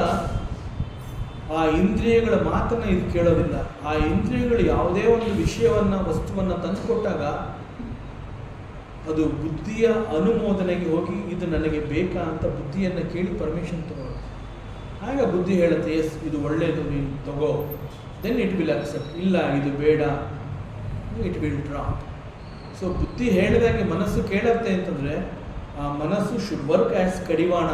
ಆ ಇಂದ್ರಿಯಗಳ ಮಾತನ್ನು ಇದು ಕೇಳೋದಿಲ್ಲ. ಆ ಇಂದ್ರಿಯಗಳು ಯಾವುದೇ ಒಂದು ವಿಷಯವನ್ನು, ವಸ್ತುವನ್ನು ತಂದುಕೊಟ್ಟಾಗ ಅದು ಬುದ್ಧಿಯ ಅನುಮೋದನೆಗೆ ಹೋಗಿ ಇದು ನನಗೆ ಬೇಕಾ ಅಂತ ಬುದ್ಧಿಯನ್ನು ಕೇಳಿ ಪರ್ಮಿಷನ್ ತಗೊಳ್ಳೋದು. ಆಗ ಬುದ್ಧಿ ಹೇಳುತ್ತೆ, ಎಸ್ ಇದು ಒಳ್ಳೆಯದು, ನೀನು ತಗೋ, ದೆನ್ ಇಟ್ ವಿಲ್ ಅಕ್ಸೆಪ್ಟ್. ಇಲ್ಲ ಇದು ಬೇಡ, ಇಟ್ ವಿಲ್ ಡ್ರಾಪ್. ಸೊ ಬುದ್ಧಿ ಹೇಳಿದಾಗೆ ಮನಸ್ಸು ಕೇಳುತ್ತೆ ಅಂತಂದರೆ ಆ ಮನಸ್ಸು ಶುಡ್ ವರ್ಕ್ ಆ್ಯಸ್ ಕಡಿವಾಣ.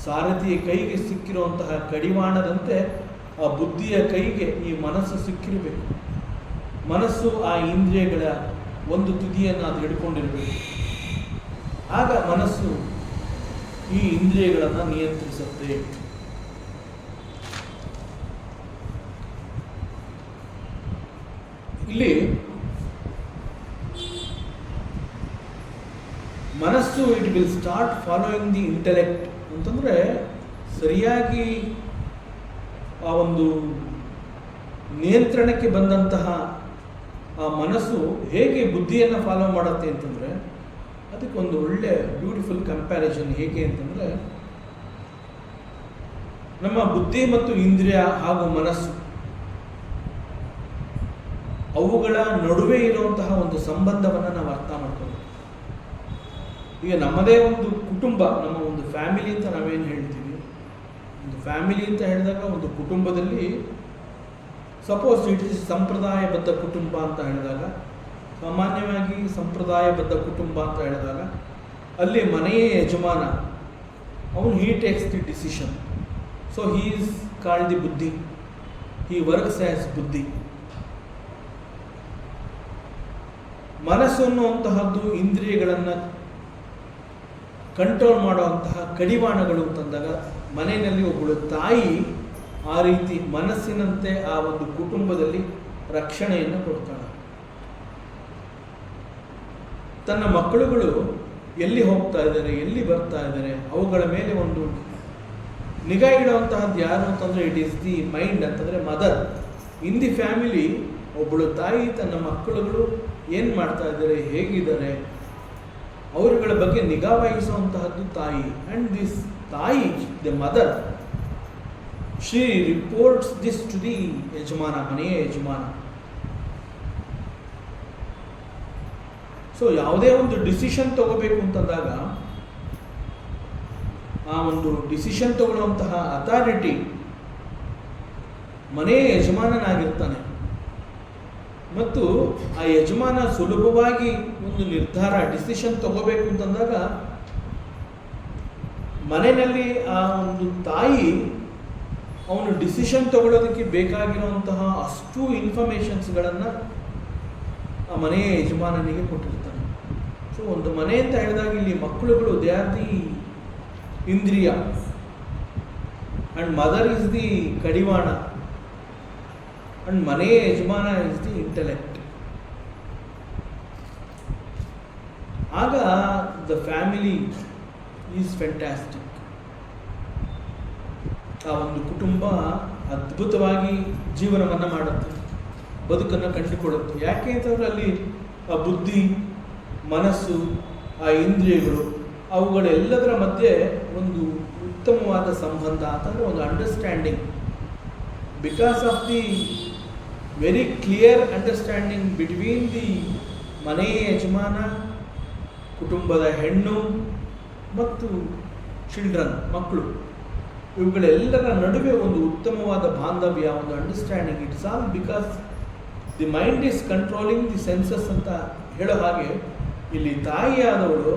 ಸಾರಥಿಯ ಕೈಗೆ ಸಿಕ್ಕಿರುವಂತಹ ಕಡಿವಾಣದಂತೆ ಆ ಬುದ್ಧಿಯ ಕೈಗೆ ಈ ಮನಸ್ಸು ಸಿಕ್ಕಿರಬೇಕು. ಮನಸ್ಸು ಆ ಇಂದ್ರಿಯಗಳ ಒಂದು ತುದಿಯನ್ನು ಅದು ಹಿಡ್ಕೊಂಡಿರಬೇಕು. ಆಗ ಮನಸ್ಸು ಈ ಇಂದ್ರಿಯಗಳನ್ನು ನಿಯಂತ್ರಿಸುತ್ತೆ. ಇಲ್ಲಿ ಮನಸ್ಸು it will start following the intellect ಅಂತಂದರೆ, ಸರಿಯಾಗಿ ಆ ಒಂದು ನಿಯಂತ್ರಣಕ್ಕೆ ಬಂದಂತಹ ಆ ಮನಸ್ಸು ಹೇಗೆ ಬುದ್ಧಿಯನ್ನು ಫಾಲೋ ಮಾಡುತ್ತೆ ಅಂತಂದರೆ, ಅದಕ್ಕೊಂದು ಒಳ್ಳೆ ಬ್ಯೂಟಿಫುಲ್ ಕಂಪ್ಯಾರಿಸನ್. ಹೇಗೆ ಅಂತಂದರೆ, ನಮ್ಮ ಬುದ್ಧಿ ಮತ್ತು ಇಂದ್ರಿಯ ಹಾಗೂ ಮನಸ್ಸು ಅವುಗಳ ನಡುವೆ ಇರುವಂತಹ ಒಂದು ಸಂಬಂಧವನ್ನು ನಾವು ಅರ್ಥ ಮಾಡ್ಕೋಬೇಕು. ಈಗ ನಮ್ಮದೇ ಒಂದು ಕುಟುಂಬ, ನಮ್ಮ ಒಂದು ಫ್ಯಾಮಿಲಿ ಅಂತ ನಾವೇನು ಹೇಳ್ತೀವಿ, ಒಂದು ಫ್ಯಾಮಿಲಿ ಅಂತ ಹೇಳಿದಾಗ ಒಂದು ಕುಟುಂಬದಲ್ಲಿ ಸಪೋಸ್ ಇಟ್ ಇಸ್ ಸಂಪ್ರದಾಯಬದ್ಧ ಕುಟುಂಬ ಅಂತ ಹೇಳಿದಾಗ, ಸಾಮಾನ್ಯವಾಗಿ ಸಂಪ್ರದಾಯಬದ್ಧ ಕುಟುಂಬ ಅಂತ ಹೇಳಿದಾಗ ಅಲ್ಲಿ ಮನೆಯ ಯಜಮಾನ, ಅವನು he takes the decision. So he is called the buddhi, he works as ಬುದ್ಧಿ. ಮನಸ್ಸು ಅನ್ನುವಂತಹದ್ದು ಇಂದ್ರಿಯಗಳನ್ನು ಕಂಟ್ರೋಲ್ ಮಾಡುವಂತಹ ಕಡಿವಾಣಗಳು ಅಂತಂದಾಗ, ಮನೆಯಲ್ಲಿ ಒಬ್ಬಳು ತಾಯಿ ಆ ರೀತಿ ಮನಸ್ಸಿನಂತೆ ಆ ಒಂದು ಕುಟುಂಬದಲ್ಲಿ ರಕ್ಷಣೆಯನ್ನು ಕೊಡ್ತಾಳೆ. ತನ್ನ ಮಕ್ಕಳುಗಳು ಎಲ್ಲಿ ಹೋಗ್ತಾ ಇದ್ದಾರೆ, ಎಲ್ಲಿ ಬರ್ತಾ ಇದ್ದಾರೆ, ಅವುಗಳ ಮೇಲೆ ಒಂದು ನಿಗಾ ಇಡುವಂತಹದ್ದು ಯಾರು ಅಂತಂದರೆ ಇಟ್ ಈಸ್ ದಿ ಮೈಂಡ್, ಅಂತಂದರೆ ಮದರ್. ಇನ್ ದಿ ಫ್ಯಾಮಿಲಿ ಒಬ್ಬಳು ತಾಯಿ ತನ್ನ ಮಕ್ಕಳುಗಳು ಏನು ಮಾಡ್ತಾ ಇದ್ದಾರೆ, ಹೇಗಿದ್ದಾರೆ, ಅವರುಗಳ ಬಗ್ಗೆ ನಿಗಾ ವಹಿಸುವಂತಹದ್ದು ತಾಯಿ. ಆ್ಯಂಡ್ ದಿಸ್ ತಾಯಿ, the mother, she reports this to the ಯಜಮಾನ, ಮನೆಯ ಯಜಮಾನ. ಸೊ ಯಾವುದೇ ಒಂದು ಡಿಸಿಷನ್ ತಗೋಬೇಕು ಅಂತಂದಾಗ ಆ ಒಂದು ಡಿಸಿಷನ್ ತಗೊಳ್ಳುವಂತಹ ಅಥಾರಿಟಿ ಮನೆಯ ಯಜಮಾನನಾಗಿರ್ತಾನೆ. ಮತ್ತು ಆ ಯಜಮಾನ ಸುಲಭವಾಗಿ ಒಂದು ನಿರ್ಧಾರ, ಡಿಸಿಷನ್ ತಗೋಬೇಕು ಅಂತಂದಾಗ ಮನೆಯಲ್ಲಿ ಆ ಒಂದು ತಾಯಿ ಅವನು ಡಿಸಿಷನ್ ತಗೊಳ್ಳೋದಕ್ಕೆ ಬೇಕಾಗಿರುವಂತಹ ಅಷ್ಟು ಇನ್ಫಾರ್ಮೇಷನ್ಸ್ಗಳನ್ನು ಆ ಮನೆಯ ಯಜಮಾನನಿಗೆ ಕೊಟ್ಟಿರ್ತಾನೆ. ಸೊ ಒಂದು ಮನೆ ಅಂತ ಹೇಳಿದಾಗ ಇಲ್ಲಿ ಮಕ್ಕಳುಗಳು ದೇ ಆರ್ ದಿ ಇಂದ್ರಿಯ, ಆ್ಯಂಡ್ ಮದರ್ ಇಸ್ ದಿ ಕಡಿವಾಣ, ಆ್ಯಂಡ್ ಮನೆಯ ಯಜಮಾನ ಇಸ್ ದಿ ಇಂಟೆಲೆಕ್ಟ್. ಆಗ ದ ಫ್ಯಾಮಿಲಿ ಈಸ್ ಫ್ಯಾಂಟಾಸ್ಟಿಕ್. ಆ ಒಂದು ಕುಟುಂಬ ಅದ್ಭುತವಾಗಿ ಜೀವನವನ್ನು ಮಾಡುತ್ತೆ, ಬದುಕನ್ನು ಕಂಡುಕೊಳ್ಳುತ್ತೆ. ಯಾಕೆ ಅಂತಂದರೆ ಅಲ್ಲಿ ಆ ಬುದ್ಧಿ, ಮನಸ್ಸು, ಆ ಇಂದ್ರಿಯಗಳು ಅವುಗಳೆಲ್ಲದರ ಮಧ್ಯೆ ಒಂದು ಉತ್ತಮವಾದ ಸಂಬಂಧ ಅಂತಂದರೆ ಒಂದು understanding. Because of the very clear understanding between the ಮನೆಯ ಯಜಮಾನ, ಕುಟುಂಬದ ಹೆಣ್ಣು ಮತ್ತು ಚಿಲ್ಡ್ರನ್, ಮಕ್ಕಳು, ಇವುಗಳೆಲ್ಲರ ನಡುವೆ ಒಂದು ಉತ್ತಮವಾದ ಬಾಂಧವ್ಯ, ಒಂದು understanding. It's all because the mind is controlling the senses ಅಂತ ಹೇಳೋ ಹಾಗೆ ಇಲ್ಲಿ ತಾಯಿಯಾದವಳು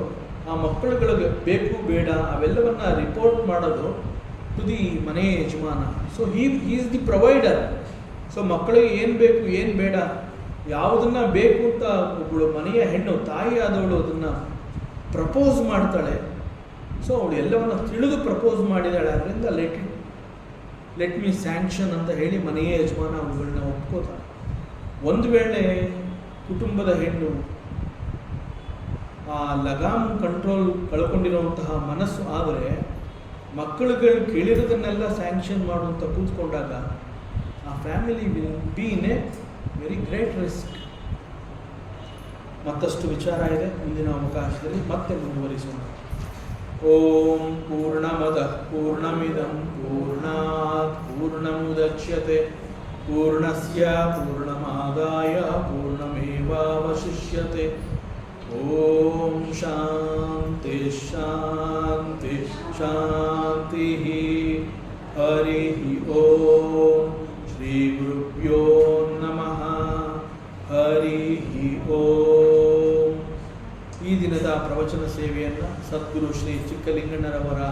ಆ ಮಕ್ಕಳುಗಳಿಗೆ ಬೇಕು ಬೇಡ ಅವೆಲ್ಲವನ್ನು ರಿಪೋರ್ಟ್ ಮಾಡೋದು ಟು ದಿ ಮನೆಯ ಯಜಮಾನ. So he is the provider. So ಮಕ್ಕಳಿಗೆ ಏನು ಬೇಕು ಏನು ಬೇಡ ಯಾವುದನ್ನು ಬೇಕು ಅಂತ ಒಬ್ಬಳು ಮನೆಯ ಹೆಣ್ಣು ತಾಯಿಯಾದವಳು ಅದನ್ನು ಪ್ರಪೋಸ್ ಮಾಡ್ತಾಳೆ. ಸೊ ಅವಳು ಎಲ್ಲವನ್ನು ತಿಳಿದು ಪ್ರಪೋಸ್ ಮಾಡಿದಾಳೆ. ಅದರಿಂದ ಲೆಟ್ ಮೀ ಸ್ಯಾಂಕ್ಷನ್ ಅಂತ ಹೇಳಿ ಮನೆಯ ಯಜಮಾನ ಅವುಗಳನ್ನ ಒಪ್ಕೋತಾಳೆ. ಒಂದು ವೇಳೆ ಕುಟುಂಬದ ಹೆಣ್ಣು ಆ ಲಗಾಮ್ ಕಂಟ್ರೋಲ್ ಕಳ್ಕೊಂಡಿರುವಂತಹ ಮನಸ್ಸು ಆದರೆ ಮಕ್ಕಳುಗಳು ಕೇಳಿರೋದನ್ನೆಲ್ಲ ಸ್ಯಾಂಕ್ಷನ್ ಮಾಡುವಂತ ಕೂತ್ಕೊಂಡಾಗ ಆ family will be in a very great risk. ಮತ್ತಷ್ಟು ವಿಚಾರ ಇದೆ, ಮುಂದಿನ ಅವಕಾಶದಲ್ಲಿ ಮತ್ತೆ ಮುಂದುವರಿಸೋಣ. ಓಂ ಪೂರ್ಣಮದಃ ಪೂರ್ಣಮಿದಂ ಪೂರ್ಣಾತ್ ಪೂರ್ಣಮುದಚ್ಯತೆ ಪೂರ್ಣಸ್ಯ ಪೂರ್ಣಮಾದಾಯ ಪೂರ್ಣಮೇವಾವಶಿಷ್ಯತೆ. ಓಂ ಶಾಂತಿ ಶಾಂತಿ ಶಾಂತಿ. ಹರಿ ಓಂ ಶ್ರೀ ಗುರುಭ್ಯೋ ನಮಃ. ಹರಿ ಓಂ. ಈ ದಿನದ ಪ್ರವಚನ ಸೇವೆಯನ್ನು ಸದ್ಗುರು ಶ್ರೀ ಚಿಕ್ಕಲಿಂಗಣ್ಣರವರ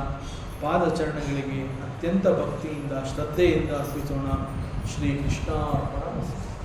ಪಾದಚರಣಗಳಿಗೆ ಅತ್ಯಂತ ಭಕ್ತಿಯಿಂದ ಶ್ರದ್ಧೆಯಿಂದ ಅರ್ಪಿಸೋಣ. ಶ್ರೀ ಕೃಷ್ಣಾರ್ಪಣಮಸ್ತು.